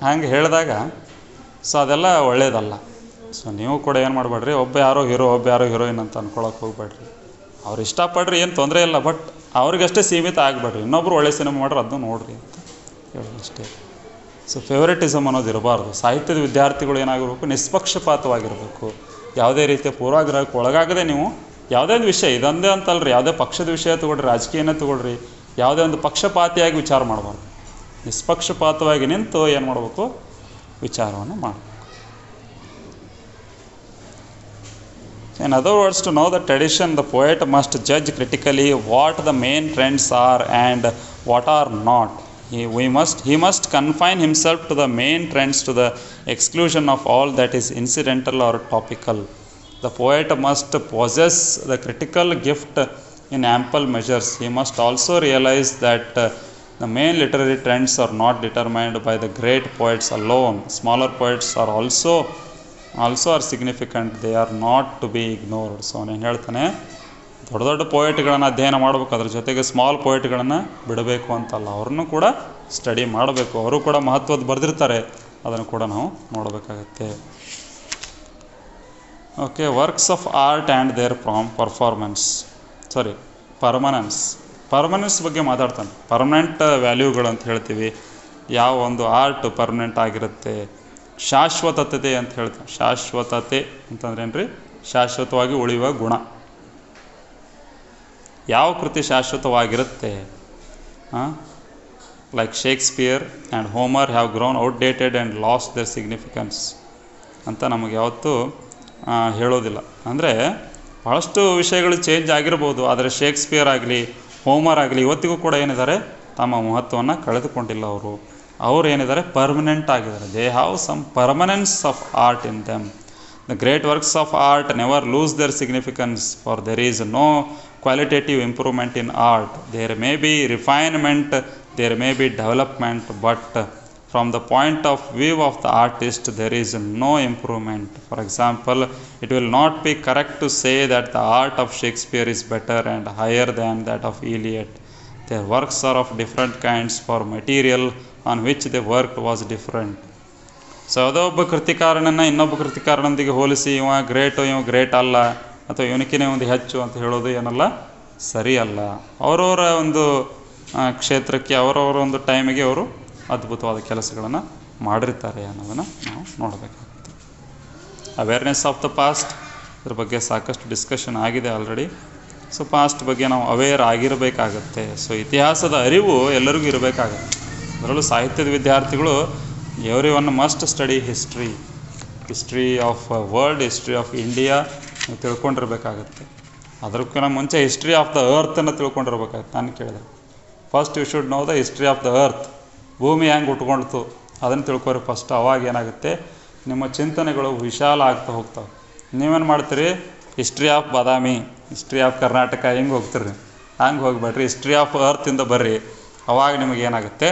ಹಂಗೆ ಹೇಳಿದಾಗ ಸೊ ಅದೆಲ್ಲ ಒಳ್ಳೇದಲ್ಲ. ಸೊ ನೀವು ಕೂಡ ಏನು ಮಾಡಬೇಡ್ರಿ, ಒಬ್ಬ ಯಾರೋ ಹೀರೋಯಿನ್ ಅಂತ ಅಂದ್ಕೊಳಕ್ಕೆ ಹೋಗ್ಬೇಡ್ರಿ. ಅವ್ರು ಇಷ್ಟಪಡ್ರಿ, ಏನು ತೊಂದರೆ ಇಲ್ಲ. ಬಟ್ ಅವ್ರಿಗಷ್ಟೇ ಸೀಮಿತ ಆಗಬೇಡ್ರಿ. ಇನ್ನೊಬ್ರು ಒಳ್ಳೆ ಸಿನಿಮಾ ಮಾಡ್ರೆ ಅದನ್ನು ನೋಡ್ರಿ ಅಂತ ಹೇಳೋದು ಅಷ್ಟೇ. ಸೊ ಫೇವರೆಟಿಸಮ್ ಅನ್ನೋದು ಇರಬಾರ್ದು. ಸಾಹಿತ್ಯದ ವಿದ್ಯಾರ್ಥಿಗಳು ಏನಾಗಿರಬೇಕು, ನಿಷ್ಪಕ್ಷಪಾತವಾಗಿರಬೇಕು. ಯಾವುದೇ ರೀತಿಯ ಪೂರ್ವಾಗ್ರಹಕ್ಕೆ ಒಳಗಾಗದೆ ನೀವು ಯಾವುದೇ ಒಂದು ವಿಷಯ, ಇದೊಂದೇ ಅಂತಲ್ರಿ, ಯಾವುದೇ ಪಕ್ಷದ ವಿಷಯ ತೊಗೊಳ್ರಿ, ರಾಜಕೀಯನೇ ತೊಗೊಳ್ರಿ, ಯಾವುದೇ ಒಂದು ಪಕ್ಷಪಾತಿಯಾಗಿ ವಿಚಾರ ಮಾಡಬಾರ್ದು. ನಿಷ್ಪಕ್ಷಪಾತವಾಗಿ ನಿಂತು ಏನು ಮಾಡಬೇಕು, ವಿಚಾರವನ್ನು ಮಾಡಬೇಕು. In other words, to know the tradition, the poet must judge critically what the main trends are and what are not. He must confine himself to the main trends to the exclusion of all that is incidental or topical. The poet must possess the critical gift in ample measures. He must also realize that the main literary trends are not determined by the great poets alone. Smaller poets are also are significant. They are not to be ignored. So ಅವನೇನು ಹೇಳ್ತಾನೆ, ದೊಡ್ಡ ದೊಡ್ಡ ಪೋಯೆಟ್ಗಳನ್ನು ಅಧ್ಯಯನ ಮಾಡಬೇಕು, ಅದ್ರ ಜೊತೆಗೆ ಸ್ಮಾಲ್ ಪೋಯೆಟ್ಗಳನ್ನು ಬಿಡಬೇಕು ಅಂತಲ್ಲ, ಅವ್ರನ್ನೂ ಕೂಡ ಸ್ಟಡಿ ಮಾಡಬೇಕು. ಅವರು ಕೂಡ ಮಹತ್ವದ ಬರೆದಿರ್ತಾರೆ, ಅದನ್ನು ಕೂಡ ನಾವು ನೋಡಬೇಕಾಗತ್ತೆ. Okay, works of art and their permanence ಬಗ್ಗೆ ಮಾತಾಡ್ತಾನೆ. ಪರ್ಮನೆಂಟ್ ವ್ಯಾಲ್ಯೂಗಳು ಅಂತ ಹೇಳ್ತೀವಿ. ಯಾವ ಒಂದು ಆರ್ಟ್ ಪರ್ಮನೆಂಟ್ ಆಗಿರುತ್ತೆ. ಶಾಶ್ವತತೆ ಅಂತ ಹೇಳ್ತಾರೆ. ಶಾಶ್ವತತೆ ಅಂತಂದ್ರೆ ಏನ್ರಿ, ಶಾಶ್ವತವಾಗಿ ಉಳಿಯುವ ಗುಣ. ಯಾವ ಕೃತಿ ಶಾಶ್ವತವಾಗಿರುತ್ತೆ? Like Shakespeare and Homer have grown outdated and lost their significance ಅಂತ ನಮಗೆ ಯಾವತ್ತೂ ಹೇಳೋದಿಲ್ಲ. ಅಂದರೆ ಭಾಳಷ್ಟು ವಿಷಯಗಳು ಚೇಂಜ್ ಆಗಿರ್ಬೋದು, ಆದರೆ ಶೇಕ್ಸ್ಪಿಯರ್ ಆಗಲಿ ಹೋಮರ್ ಆಗಲಿ ಇವತ್ತಿಗೂ ಕೂಡ ಏನಿದ್ದಾರೆ, ತಮ್ಮ ಮಹತ್ವವನ್ನು ಕಳೆದುಕೊಂಡಿಲ್ಲ. ಅವರು ಏನಿದ್ದಾರೆ, ಪರ್ಮನೆಂಟ್ ಆಗಿದ್ದಾರೆ. They have some permanence of art in them. The great works of art never lose their significance, for there is no qualitative improvement in art. There may be refinement, there may be development, but from the point of view of the artist, there is no improvement. For example, it will not be correct to say that the art of Shakespeare is better and higher than that of Eliot. Their works are of different kinds, for material on which they worked was different. So ಯಾವುದೋ ಒಬ್ಬ ಕೃತಿಕಾರನನ್ನು ಇನ್ನೊಬ್ಬ ಕೃತಿಕಾರನೊಂದಿಗೆ ಹೋಲಿಸಿ ಇವ ಗ್ರೇಟ್ ಅಲ್ಲ ಅಥವಾ ಇವನಿಕಿನೇ ಒಂದು ಹೆಚ್ಚು ಅಂತ ಹೇಳೋದು ಏನಲ್ಲ, ಸರಿಯಲ್ಲ. ಅವರವರ ಒಂದು ಕ್ಷೇತ್ರಕ್ಕೆ, ಅವರವರ ಒಂದು ಟೈಮಿಗೆ ಅವರು ಅದ್ಭುತವಾದ ಕೆಲಸಗಳನ್ನು ಮಾಡಿರ್ತಾರೆ ಅನ್ನೋದನ್ನು ನಾವು ನೋಡಬೇಕಾಗುತ್ತೆ. ಅವೇರ್ನೆಸ್ ಆಫ್ ದ ಪಾಸ್ಟ್, ಇದ್ರ ಬಗ್ಗೆ ಸಾಕಷ್ಟು ಡಿಸ್ಕಷನ್ ಆಗಿದೆ ಆಲ್ರೆಡಿ. ಸೊ ಪಾಸ್ಟ್ ಬಗ್ಗೆ ನಾವು ಅವೇರ್ ಆಗಿರಬೇಕಾಗತ್ತೆ. ಸೊ ಇತಿಹಾಸದ ಅರಿವು ಎಲ್ಲರಿಗೂ ಇರಬೇಕಾಗತ್ತೆ. ಅದರಲ್ಲೂ ಸಾಹಿತ್ಯದ ವಿದ್ಯಾರ್ಥಿಗಳು everyone must study history of world, history of India ತಿಳ್ಕೊಂಡಿರ್ಬೇಕಾಗತ್ತೆ. ಅದಕ್ಕಿಂತ ಮುಂಚೆ ಹಿಸ್ಟ್ರಿ ಆಫ್ ದ ಅರ್ಥನ್ನು ತಿಳ್ಕೊಂಡಿರ್ಬೇಕಾಗತ್ತೆ. ನಾನು ಕೇಳಿದೆ, first you should know the history of the earth. ಭೂಮಿ ಹೆಂಗೆ ಉಟ್ಕೊಳ್ತು ಅದನ್ನು ತಿಳ್ಕೊರಿ ಫಸ್ಟ್. ಅವಾಗ ಏನಾಗುತ್ತೆ, ನಿಮ್ಮ ಚಿಂತನೆಗಳು ವಿಶಾಲ ಆಗ್ತಾ ಹೋಗ್ತಾವೆ. ನೀವೇನು ಮಾಡ್ತೀರಿ, history of Badami, history of Karnataka ಹಿಂಗೆ ಹೋಗ್ತೀರಿ. ಹಂಗೆ ಹೋಗ್ಬೇಡ್ರಿ, ಹಿಸ್ಟ್ರಿ ಆಫ್ ಅರ್ತಿಂದ ಬರ್ರಿ. ಅವಾಗ ನಿಮಗೇನಾಗುತ್ತೆ,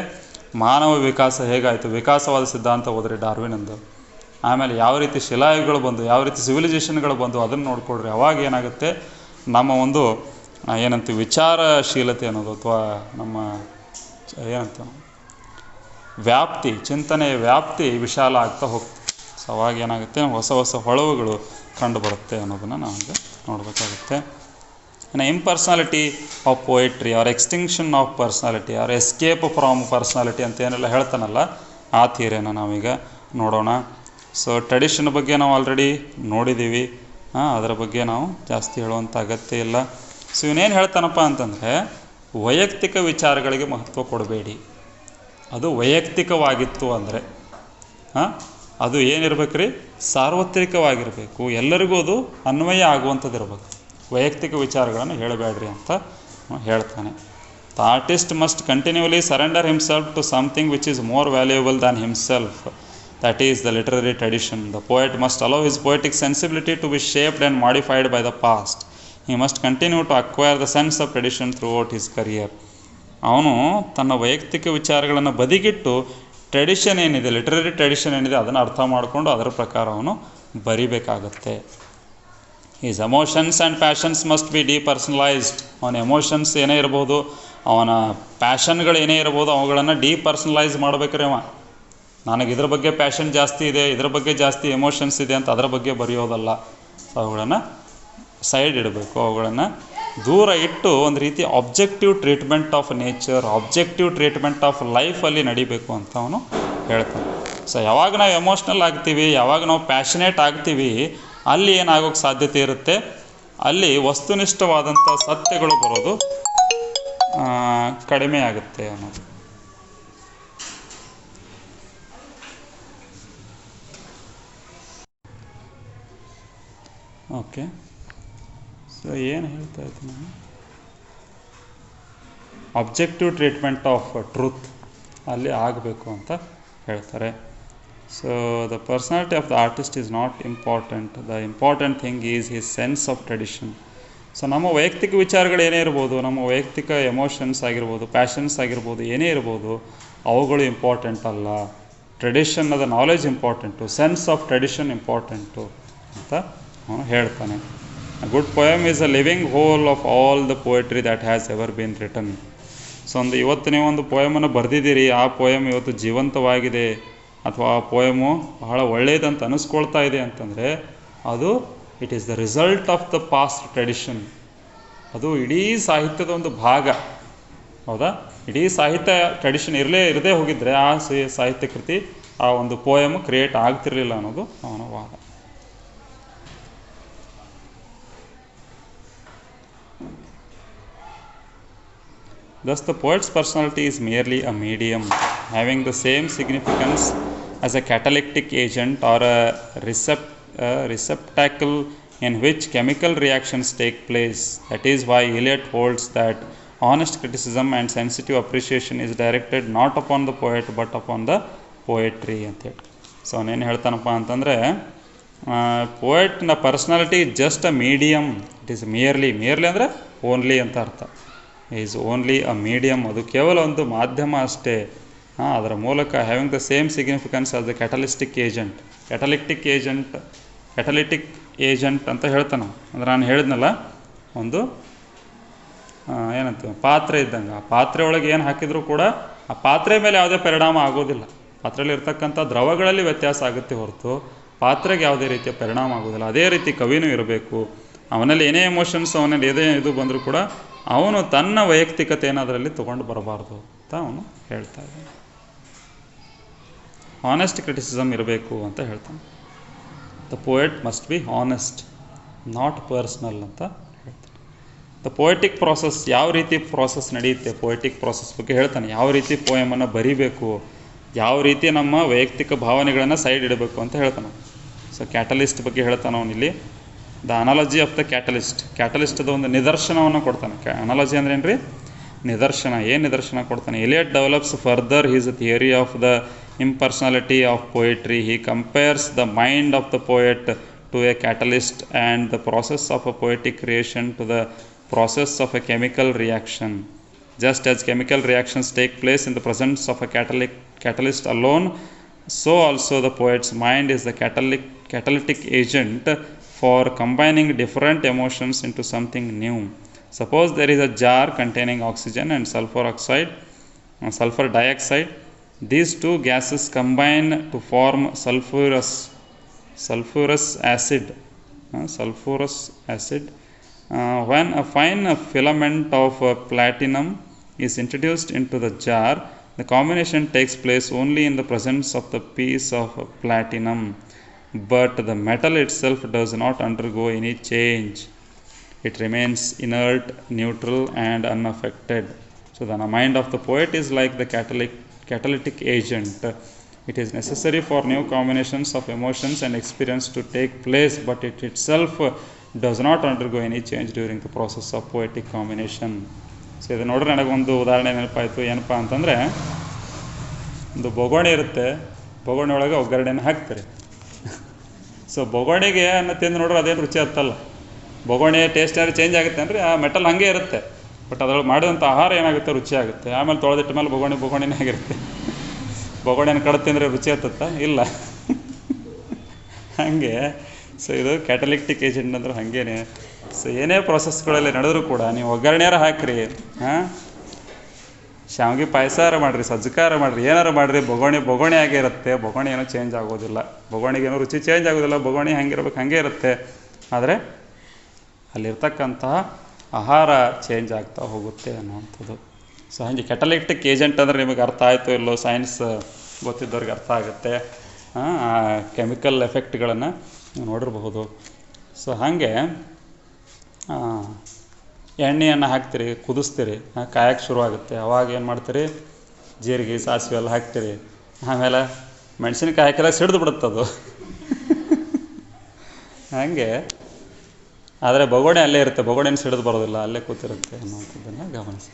ಮಾನವ ವಿಕಾಸ ಹೇಗಾಯಿತು, ವಿಕಾಸವಾದ ಸಿದ್ಧಾಂತ ಓದ್ರಿ ಡಾರ್ವಿನಿಂದು. ಆಮೇಲೆ ಯಾವ ರೀತಿ ಶಿಲಾಯುಗಗಳು ಬಂದು, ಯಾವ ರೀತಿ ಸಿವಿಲೈಸೇಷನ್ಗಳು ಬಂದು, ಅದನ್ನು ನೋಡ್ಕೊಳ್ರಿ. ಅವಾಗ ಏನಾಗುತ್ತೆ, ನಮ್ಮ ಒಂದು ಏನಂತೀವಿ ವಿಚಾರಶೀಲತೆ ಅನ್ನೋದು, ಅಥವಾ ನಮ್ಮ ಏನಂತೀವಿ ವ್ಯಾಪ್ತಿ, ಚಿಂತನೆಯ ವ್ಯಾಪ್ತಿ ವಿಶಾಲ ಆಗ್ತಾ ಹೋಗ್ತದೆ. ಸೊ ಅವಾಗ ಏನಾಗುತ್ತೆ, ಹೊಸ ಹೊಸ ಹೊಳವುಗಳು ಕಂಡು ಬರುತ್ತೆ ಅನ್ನೋದನ್ನು ನಾವು ನೋಡಬೇಕಾಗುತ್ತೆ. an impersonality of poetry or extinction of personality or escape from personality ಅಂತ ಏನೆಲ್ಲ ಹೇಳ್ತಾನಲ್ಲ, ಆ ಥಿಯರಿಯನ್ನು ನಾವೀಗ ನೋಡೋಣ. ಸೊ ಟ್ರೆಡಿಷನ್ ಬಗ್ಗೆ ನಾವು ಆಲ್ರೆಡಿ ನೋಡಿದ್ದೀವಿ, ಅದರ ಬಗ್ಗೆ ನಾವು ಜಾಸ್ತಿ ಹೇಳುವಂಥ ಅಗತ್ಯ ಇಲ್ಲ. ಸೊ ಇವನೇನು ಹೇಳ್ತಾನಪ್ಪ ಅಂತಂದರೆ, ವೈಯಕ್ತಿಕ ವಿಚಾರಗಳಿಗೆ ಮಹತ್ವ ಕೊಡಬೇಡಿ. ಅದು ವೈಯಕ್ತಿಕವಾಗಿತ್ತು ಅಂದರೆ ಅದು ಏನಿರ್ಬೇಕು ರೀ, ಸಾರ್ವತ್ರಿಕವಾಗಿರಬೇಕು, ಎಲ್ಲರಿಗೂ ಅದು ಅನ್ವಯ ಆಗುವಂಥದ್ದು ಇರಬೇಕು. ವೈಯಕ್ತಿಕ ವಿಚಾರಗಳನ್ನು ಹೇಳಬೇಡ್ರಿ ಅಂತ ಹೇಳ್ತಾನೆ. The artist must continually surrender himself to something which is more valuable than himself, that is the literary tradition. The poet must allow his poetic sensibility to be shaped and modified by the past. He must continue to acquire the sense of tradition throughout his career. ಅವನು ತನ್ನ ವೈಯಕ್ತಿಕ ವಿಚಾರಗಳನ್ನು ಬದಿಗಿಟ್ಟು ಟ್ರೆಡಿಷನ್ ಏನಿದೆ, ಲಿಟ್ರರಿ ಟ್ರೆಡಿಷನ್ ಏನಿದೆ ಅದನ್ನು ಅರ್ಥ ಮಾಡಿಕೊಂಡು ಅದರ ಪ್ರಕಾರ ಅವನು ಬರಿಬೇಕಾಗತ್ತೆ. Is emotions and passions must be depersonalised. ಅವನ ಎಮೋಷನ್ಸ್ ಏನೇ ಇರ್ಬೋದು, ಅವನ ಪ್ಯಾಷನ್ಗಳು ಏನೇ ಇರ್ಬೋದು, ಅವುಗಳನ್ನು ಡಿಪರ್ಸನಲೈಸ್ ಮಾಡ್ಬೇಕ್ರಿ. ನನಗೆ ಇದ್ರ ಬಗ್ಗೆ ಪ್ಯಾಷನ್ ಜಾಸ್ತಿ ಇದೆ, ಇದ್ರ ಬಗ್ಗೆ ಜಾಸ್ತಿ ಎಮೋಷನ್ಸ್ ಇದೆ ಅಂತ ಅದರ ಬಗ್ಗೆ ಬರೆಯೋದಲ್ಲ. ಅವುಗಳನ್ನು ಸೈಡ್ ಇಡಬೇಕು, ಅವುಗಳನ್ನು ದೂರ ಇಟ್ಟು ಒಂದು ರೀತಿ objective treatment of nature, objective treatment of ಲೈಫಲ್ಲಿ ನಡಿಬೇಕು ಅಂತ ಅವನು ಹೇಳ್ತಾನೆ. ಸೊ ಯಾವಾಗ ನಾವು ಎಮೋಷ್ನಲ್ ಆಗ್ತೀವಿ, ಯಾವಾಗ ನಾವು ಪ್ಯಾಷನೇಟ್ ಆಗ್ತೀವಿ, ಅಲ್ಲಿ ಏನಾಗೋಕ್ಕೆ ಸಾಧ್ಯತೆ ಇರುತ್ತೆ, ಅಲ್ಲಿ ವಸ್ತುನಿಷ್ಠವಾದಂಥ ಸತ್ಯಗಳು ಬರೋದು ಕಡಿಮೆ ಆಗುತ್ತೆ ಅನ್ನೋದು. ಓಕೆ, ಸೊ ಏನು ಹೇಳ್ತಾ ಇದ್ದೀನಿ ನಾನು, ಆಬ್ಜೆಕ್ಟಿವ್ ಟ್ರೀಟ್ಮೆಂಟ್ ಆಫ್ ಟ್ರೂತ್ ಅಲ್ಲಿ ಆಗಬೇಕು ಅಂತ ಹೇಳ್ತಾರೆ. So the personality of the artist is not important, the important thing is his sense of tradition. So ನಮ್ಮ ವೈಯಕ್ತಿಕ ವಿಚಾರಗಳು ಏನೇ ಇರ್ಬೋದು, ನಮ್ಮ ವೈಯಕ್ತಿಕ ಎಮೋಷನ್ಸ್ ಆಗಿರ್ಬೋದು, ಪ್ಯಾಷನ್ಸ್ ಆಗಿರ್ಬೋದು, ಏನೇ ಇರ್ಬೋದು, ಅವುಗಳು ಇಂಪಾರ್ಟೆಂಟ್ ಅಲ್ಲ. ಟ್ರೆಡಿಷನ್ ಅದ knowledge important, sense of tradition important ಅಂತ ಅವನು ಹೇಳ್ತಾನೆ. A good poem is a living whole of all the poetry that has ever been written. So ಇವತ್ತು ನೀವು ಒಂದು ಪೋಯಮನ್ನು ಬರೆದಿದ್ದೀರಿ, ಆ ಪೋಯಮ್ ಇವತ್ತು ಜೀವಂತವಾಗಿದೆ ಅಥವಾ ಆ ಪೋಯಮು ಬಹಳ ಒಳ್ಳೆಯದಂತ ಅನಿಸ್ಕೊಳ್ತಾ ಇದೆ ಅಂತಂದರೆ ಅದು it is the result of the past tradition. ಅದು ಇಡೀ ಸಾಹಿತ್ಯದ ಒಂದು ಭಾಗ, ಹೌದಾ? ಇಡೀ ಸಾಹಿತ್ಯ ಟ್ರೆಡಿಷನ್ ಇರದೇ ಹೋಗಿದ್ರೆ ಆ ಸಾಹಿತ್ಯ ಕೃತಿ, ಆ ಒಂದು ಪೋಯಮ್ ಕ್ರಿಯೇಟ್ ಆಗ್ತಿರಲಿಲ್ಲ ಅನ್ನೋದು ಅವನ ವಾದ. Thus, the poet's personality is merely a medium, having the same significance as a catalytic agent or a receptacle in which chemical reactions take place. That is why Eliot holds that honest criticism and sensitive appreciation is directed not upon the poet but upon the poetry ಅಂತೇಳಿ. ಸೊ ಅವನೇನು ಹೇಳ್ತಾನಪ್ಪ ಅಂತಂದರೆ, ಪೋಯೆಟ್ನ personality just a medium, it is merely ಅಂದರೆ ಓನ್ಲಿ ಅಂತ ಅರ್ಥ. ಈಸ್ ಓನ್ಲಿ ಅ ಮೀಡಿಯಮ್, ಅದು ಕೇವಲ ಒಂದು ಮಾಧ್ಯಮ ಅಷ್ಟೇ. ಅದರ ಮೂಲಕ having the same significance as the catalystic agent ಅಂತ ಹೇಳ್ತಾನೆ. ಅಂದ್ರೆ ನಾನು ಹೇಳಿದ್ನಲ್ಲ, ಒಂದು ಏನಂತೀವಿ ಪಾತ್ರೆ ಇದ್ದಂಗೆ, ಆ ಪಾತ್ರೆ ಒಳಗೆ ಏನು ಹಾಕಿದರೂ ಕೂಡ ಆ ಪಾತ್ರೆ ಮೇಲೆ ಯಾವುದೇ ಪರಿಣಾಮ ಆಗೋದಿಲ್ಲ. ಪಾತ್ರೆಯಲ್ಲಿ ಇರ್ತಕ್ಕಂಥ ದ್ರವಗಳಲ್ಲಿ ವ್ಯತ್ಯಾಸ ಆಗುತ್ತೆ ಹೊರತು ಪಾತ್ರೆಗೆ ಯಾವುದೇ ರೀತಿಯ ಪರಿಣಾಮ ಆಗೋದಿಲ್ಲ. ಅದೇ ರೀತಿ ಕವಿನೂ ಇರಬೇಕು. ಅವನಲ್ಲಿ ಏನೇ ಎಮೋಷನ್ಸ್, ಅವನಲ್ಲಿ ಏನೇ ಇದು ಬಂದರೂ ಕೂಡ ಅವನು ತನ್ನ ವೈಯಕ್ತಿಕತೆಯನ್ನು ಅದರಲ್ಲಿ ತೊಗೊಂಡು ಬರಬಾರ್ದು ಅಂತ ಅವನು ಹೇಳ್ತಾ ಇದ್ದಾನೆ. ಹಾನೆಸ್ಟ್ ಕ್ರಿಟಿಸಿಸಮ್ ಇರಬೇಕು ಅಂತ ಹೇಳ್ತಾನೆ. The poet must be honest, not personal ಅಂತ ಹೇಳ್ತಾನೆ. ದ ಪೋಯೆಟಿಕ್ ಪ್ರಾಸೆಸ್, ಯಾವ ರೀತಿ ಪ್ರಾಸೆಸ್ ನಡೆಯುತ್ತೆ, ಪೋಯೆಟಿಕ್ ಪ್ರಾಸೆಸ್ ಬಗ್ಗೆ ಹೇಳ್ತಾನೆ. ಯಾವ ರೀತಿ ಪೋಯಮನ್ನು ಬರಿಬೇಕು, ಯಾವ ರೀತಿ ನಮ್ಮ ವೈಯಕ್ತಿಕ ಭಾವನೆಗಳನ್ನು ಸೈಡ್ ಇಡಬೇಕು ಅಂತ ಹೇಳ್ತಾನೆ. ಸೊ ಕ್ಯಾಟಲಿಸ್ಟ್ ಬಗ್ಗೆ ಹೇಳ್ತಾನೆ ಅವನಿಲ್ಲಿ. ದ ಅನಾಲಜಿ ಆಫ್ ದ ಕ್ಯಾಟಲಿಸ್ಟದ ಒಂದು ನಿದರ್ಶನವನ್ನು ಕೊಡ್ತಾನೆ. ಅನಾಲಜಿ ಅಂದ್ರೆ ಏನು ರೀ? ನಿದರ್ಶನ. ಏನು ನಿದರ್ಶನ ಕೊಡ್ತಾನೆ? Eliot develops further his theory of the impersonality of poetry. He compares the mind of the poet to a catalyst and the process of a poetic creation to the process of a chemical reaction. Just as chemical reactions take place in the presence of a catalyst alone, so also the poet's mind is the catalytic agent for combining different emotions into something new. Suppose there is a jar containing oxygen and sulfur dioxide. These two gases combine to form sulfurous acid. When a fine filament of platinum is introduced into the jar, the combination takes place only in the presence of the piece of platinum, but the metal itself does not undergo any change. It remains inert, neutral, and unaffected. So the mind of the poet is like the catalytic agent. It is necessary for new combinations of emotions and experience to take place, but it itself does not undergo any change during the process of poetic combination. So ಇದು ನೋಡ್ರೆ ನನಗೊಂದು ಉದಾಹರಣೆ ನೆನಪಾಯಿತು. ಏನಪ್ಪ ಅಂತಂದರೆ, ಒಂದು ಬೊಗೋಣಿ ಇರುತ್ತೆ, ಬೊಗೋಣಿ ಒಳಗೆ ಒಗ್ಗರಣೆನ ಹಾಕ್ತಾರೆ. ಸೊ ಬೊಗೋಣಿಗೆ ಅನ್ನ ತಿಂದು ನೋಡ್ರೆ ಅದೇನು ರುಚಿ ಹತ್ತಲ್ಲ. ಬೊಗೋಣಿ ಟೇಸ್ಟ್ ಏನಾದ್ರು ಚೇಂಜ್ ಆಗುತ್ತೆ ಅಂದರೆ ಆ ಮೆಟಲ್ ಹಾಗೆ ಇರುತ್ತೆ, ಬಟ್ ಅದರೊಳಗೆ ಮಾಡಿದಂಥ ಆಹಾರ ಏನಾಗುತ್ತೆ, ರುಚಿ ಆಗುತ್ತೆ. ಆಮೇಲೆ ತೊಳೆದಿಟ್ಟ ಮೇಲೆ ಬೊಗೋಣಿನೇ ಆಗಿರುತ್ತೆ. ಬೊಗೋಣಿನ ಕಡ್ದು ತಿಂದರೆ ರುಚಿ ಹತ್ತತ್ತಾ? ಇಲ್ಲ. ಹಾಗೆ ಸೊ ಇದು ಕ್ಯಾಟಲಿಕ್ಟಿಕ್ ಏಜೆಂಟ್ ಅಂದ್ರೆ ಹಾಗೇನೆ. ಸೊ ಏನೇ ಪ್ರೊಸೆಸ್ಗಳಲ್ಲಿ ನಡೆದರೂ ಕೂಡ ನೀವು ಒಗ್ಗರಣೆಯಾರ ಹಾಕಿರಿ, ಶಾವಿಗೆ ಪಾಯಸಾರ ಮಾಡಿರಿ, ಸಜ್ಜಕಾರ ಮಾಡಿರಿ, ಏನಾರು ಮಾಡಿರಿ, ಬೊಗೋಣಿ ಆಗೇ ಇರುತ್ತೆ. ಬೊಗೋಣಿ ಏನೂ ಚೇಂಜ್ ಆಗೋದಿಲ್ಲ, ಬೊಗೋಣಿಗೇನೋ ರುಚಿ ಚೇಂಜ್ ಆಗೋದಿಲ್ಲ. ಬೊಗೋಣಿ ಹೆಂಗಿರ್ಬೇಕು ಹಾಗೆ ಇರುತ್ತೆ, ಆದರೆ ಅಲ್ಲಿರ್ತಕ್ಕಂತಹ ಆಹಾರ ಚೇಂಜ್ ಆಗ್ತಾ ಹೋಗುತ್ತೆ ಅನ್ನುವಂಥದ್ದು. ಸೊ ಹಾಗೆ ಕ್ಯಾಟಲಿಕ್ಟಿಕ್ ಏಜೆಂಟ್ ಅಂದರೆ ನಿಮಗೆ ಅರ್ಥ ಆಯಿತು ಇಲ್ಲೋ, ಸೈನ್ಸ್ ಗೊತ್ತಿದ್ದವ್ರಿಗೆ ಅರ್ಥ ಆಗುತ್ತೆ. ಕೆಮಿಕಲ್ ಎಫೆಕ್ಟ್ಗಳನ್ನು ನೀವು ನೋಡಿರಬಹುದು. ಸೊ ಹಾಗೆ ಎಣ್ಣೆಯನ್ನು ಹಾಕ್ತೀರಿ, ಕುದಿಸ್ತೀರಿ, ಕಾಯಕ್ಕೆ ಶುರುವಾಗುತ್ತೆ. ಅವಾಗ ಏನು ಮಾಡ್ತೀರಿ, ಜೀರಿಗೆ ಸಾಸಿವೆ ಎಲ್ಲ ಹಾಕ್ತೀರಿ. ಆಮೇಲೆ ಮೆಣಸಿನ್ಕಾಯಿ ಹಾಕಿದಾಗ ಸಿಡಿದು ಬಿಡುತ್ತದು. ಹಾಗೆ ಆದರೆ ಬೊಗೋಣಿ ಅಲ್ಲೇ ಇರುತ್ತೆ, ಬೊಗೋಣಿನ ಸಿಡಿದು ಬರೋದಿಲ್ಲ, ಅಲ್ಲೇ ಕೂತಿರುತ್ತೆ ಅನ್ನುವಂಥದ್ದನ್ನು ಗಮನಿಸಿ.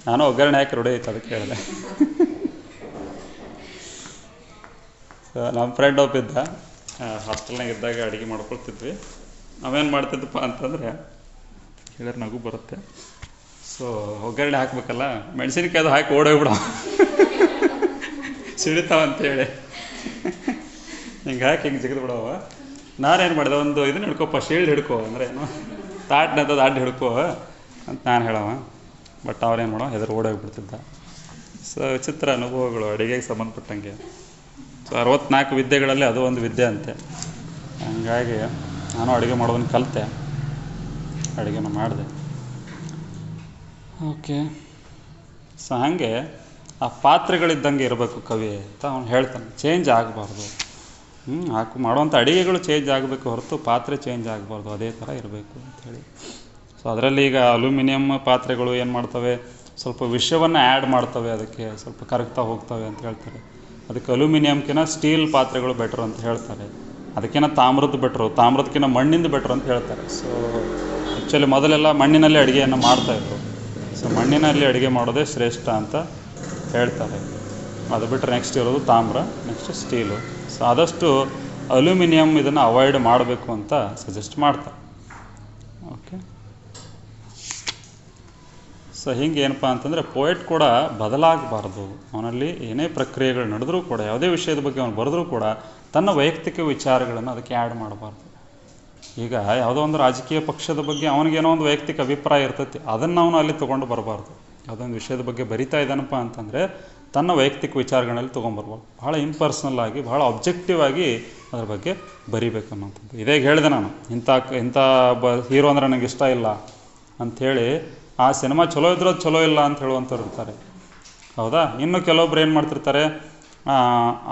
ನಾನು ಒಗ್ಗರಣೆ ಹಾಕಿ ರೆಡಿ ಆಯ್ತು, ಅದಕ್ಕೆ ಹೇಳಿದೆ. ಸೊ ನಮ್ಮ ಫ್ರೆಂಡ್ ಒಬ್ಬಿದ್ದ, ಹಾಸ್ಟೆಲ್ನಾಗ ಇದ್ದಾಗ ಅಡುಗೆ ಮಾಡ್ಕೊಳ್ತಿದ್ವಿ. ನಾವೇನು ಮಾಡ್ತಿದ್ದಪ್ಪ ಅಂತಂದರೆ, ಹೇಳಿದ್ರೆ ನಗು ಬರುತ್ತೆ. ಸೊ ಒಗ್ಗರಣೆ ಹಾಕ್ಬೇಕಲ್ಲ, ಮೆಣಸಿನ್ಕಾಯ್ದು ಹಾಕಿ ಓಡೋಗ್ಬಿಡ ಸಿಡಿತಾವಂತೇಳಿ ಹಿಂಗೆ ಹಾಕಿ ಹಿಂಗೆ ಜಿಗಿದು ಬಿಡವ. ನಾನೇನು ಮಾಡಿದೆ, ಒಂದು ಇದನ್ನ ಹಿಡ್ಕೊಪ್ಪ, ಶೀಲ್ಡ್ ಹಿಡ್ಕೋ ಅಂದರೆ ಏನು, ತಾಟ್ನಂತದ್ದು ಅಡ್ಡ ಹಿಡ್ಕೋ ಅಂತ ನಾನು ಹೇಳವ. ಬಟ್ ಅವ್ರೇನು ಮಾಡೋ, ಹೆದರು ಓಡೋಗ್ಬಿಡ್ತಿದ್ದ. ಸೊ ವಿಚಿತ್ರ ಅನುಭವಗಳು ಅಡುಗೆಗೆ ಸಂಬಂಧಪಟ್ಟಂಗೆ. ಸೊ 64 ವಿದ್ಯೆಗಳಲ್ಲಿ ಅದು ಒಂದು ವಿದ್ಯೆ ಅಂತೆ. ಹಂಗಾಗಿ ನಾನು ಅಡುಗೆ ಮಾಡೋದನ್ನು ಕಲಿತೆ, ಅಡುಗೆನ ಮಾಡಿದೆ. ಓಕೆ. ಸೊ ಹಾಗೆ ಆ ಪಾತ್ರೆಗಳಿದ್ದಂಗೆ ಇರಬೇಕು ಕವಿ ಅಂತ ಅವನು ಹೇಳ್ತಾನೆ. ಚೇಂಜ್ ಆಗಬಾರ್ದು. ಮಾಡುವಂಥ ಅಡುಗೆಗಳು ಚೇಂಜ್ ಆಗಬೇಕು ಹೊರತು ಪಾತ್ರೆ ಚೇಂಜ್ ಆಗಬಾರ್ದು, ಅದೇ ಥರ ಇರಬೇಕು ಅಂಥೇಳಿ. ಸೊ ಅದರಲ್ಲಿ ಈಗ ಅಲ್ಯೂಮಿನಿಯಂ ಪಾತ್ರೆಗಳು ಏನು ಮಾಡ್ತವೆ, ಸ್ವಲ್ಪ ವಿಷವನ್ನು ಆ್ಯಡ್ ಮಾಡ್ತವೆ, ಅದಕ್ಕೆ ಸ್ವಲ್ಪ ಕರಗ್ತಾ ಹೋಗ್ತವೆ ಅಂತ ಹೇಳ್ತಾರೆ. ಅದಕ್ಕೆ ಅಲ್ಯೂಮಿನಿಯಮ್ಕಿಂತ ಸ್ಟೀಲ್ ಪಾತ್ರೆಗಳು ಬೆಟ್ರು ಅಂತ ಹೇಳ್ತಾರೆ. ಅದಕ್ಕಿಂತ ತಾಮ್ರದ್ದು ಬೆಟ್ರು, ತಾಮ್ರದಕ್ಕಿಂತ ಮಣ್ಣಿಂದ ಬೆಟ್ರು ಅಂತ ಹೇಳ್ತಾರೆ. ಸೊ ಆ್ಯಕ್ಚುಲಿ ಮೊದಲೆಲ್ಲ ಮಣ್ಣಿನಲ್ಲಿ ಅಡುಗೆಯನ್ನು ಮಾಡ್ತಾಯಿದ್ರು. ಸೊ ಮಣ್ಣಿನಲ್ಲಿ ಅಡುಗೆ ಮಾಡೋದೇ ಶ್ರೇಷ್ಠ ಅಂತ ಹೇಳ್ತಾರೆ. ಅದು ಬಿಟ್ಟರೆ ನೆಕ್ಸ್ಟ್ ಇರೋದು ತಾಮ್ರ, ನೆಕ್ಸ್ಟ್ ಸ್ಟೀಲು. ಸೊ ಆದಷ್ಟು ಅಲ್ಯೂಮಿನಿಯಂ ಇದನ್ನು ಅವಾಯ್ಡ್ ಮಾಡಬೇಕು ಅಂತ ಸಜೆಸ್ಟ್ ಮಾಡ್ತಾರೆ. ಓಕೆ. ಸೊ ಹಿಂಗೆ ಏನಪ್ಪ ಅಂತಂದರೆ, ಪೋಯೆಟ್ ಕೂಡ ಬದಲಾಗಬಾರ್ದು. ಅವನಲ್ಲಿ ಏನೇ ಪ್ರಕ್ರಿಯೆಗಳು ನಡೆದರೂ ಕೂಡ, ಯಾವುದೇ ವಿಷಯದ ಬಗ್ಗೆ ಅವನು ಬರೆದ್ರೂ ಕೂಡ ತನ್ನ ವೈಯಕ್ತಿಕ ವಿಚಾರಗಳನ್ನು ಅದಕ್ಕೆ ಆ್ಯಡ್ ಮಾಡಬಾರ್ದು. ಈಗ ಯಾವುದೋ ಒಂದು ರಾಜಕೀಯ ಪಕ್ಷದ ಬಗ್ಗೆ ಅವನಿಗೇನೋ ಒಂದು ವೈಯಕ್ತಿಕ ಅಭಿಪ್ರಾಯ ಇರ್ತೈತಿ, ಅದನ್ನು ಅವನು ಅಲ್ಲಿ ತೊಗೊಂಡು ಬರಬಾರ್ದು. ಯಾವುದೊಂದು ವಿಷಯದ ಬಗ್ಗೆ ಬರಿತಾ ಇದ್ದಾನಪ್ಪ ಅಂತಂದರೆ ತನ್ನ ವೈಯಕ್ತಿಕ ವಿಚಾರಗಳಲ್ಲಿ ತೊಗೊಂಬರ್ಬಾರ್ದು. ಭಾಳ ಇಂಪರ್ಸ್ನಲ್ ಆಗಿ, ಭಾಳ ಅಬ್ಜೆಕ್ಟಿವ್ ಆಗಿ ಅದ್ರ ಬಗ್ಗೆ ಬರಿಬೇಕು ಅನ್ನೋಂಥದ್ದು. ಇದೇ ಹೇಳಿದೆ ನಾನು, ಇಂಥ ಹೀರೋ ಅಂದರೆ ನನಗೆ ಇಷ್ಟ ಇಲ್ಲ ಅಂಥೇಳಿ, ಆ ಸಿನಿಮಾ ಚಲೋ ಇದ್ರೂ ಅದು ಚಲೋ ಇಲ್ಲ ಅಂತ ಹೇಳುವಂಥವ್ರು ಇರ್ತಾರೆ, ಹೌದಾ. ಇನ್ನು ಕೆಲವೊಬ್ರು ಏನು ಮಾಡ್ತಿರ್ತಾರೆ,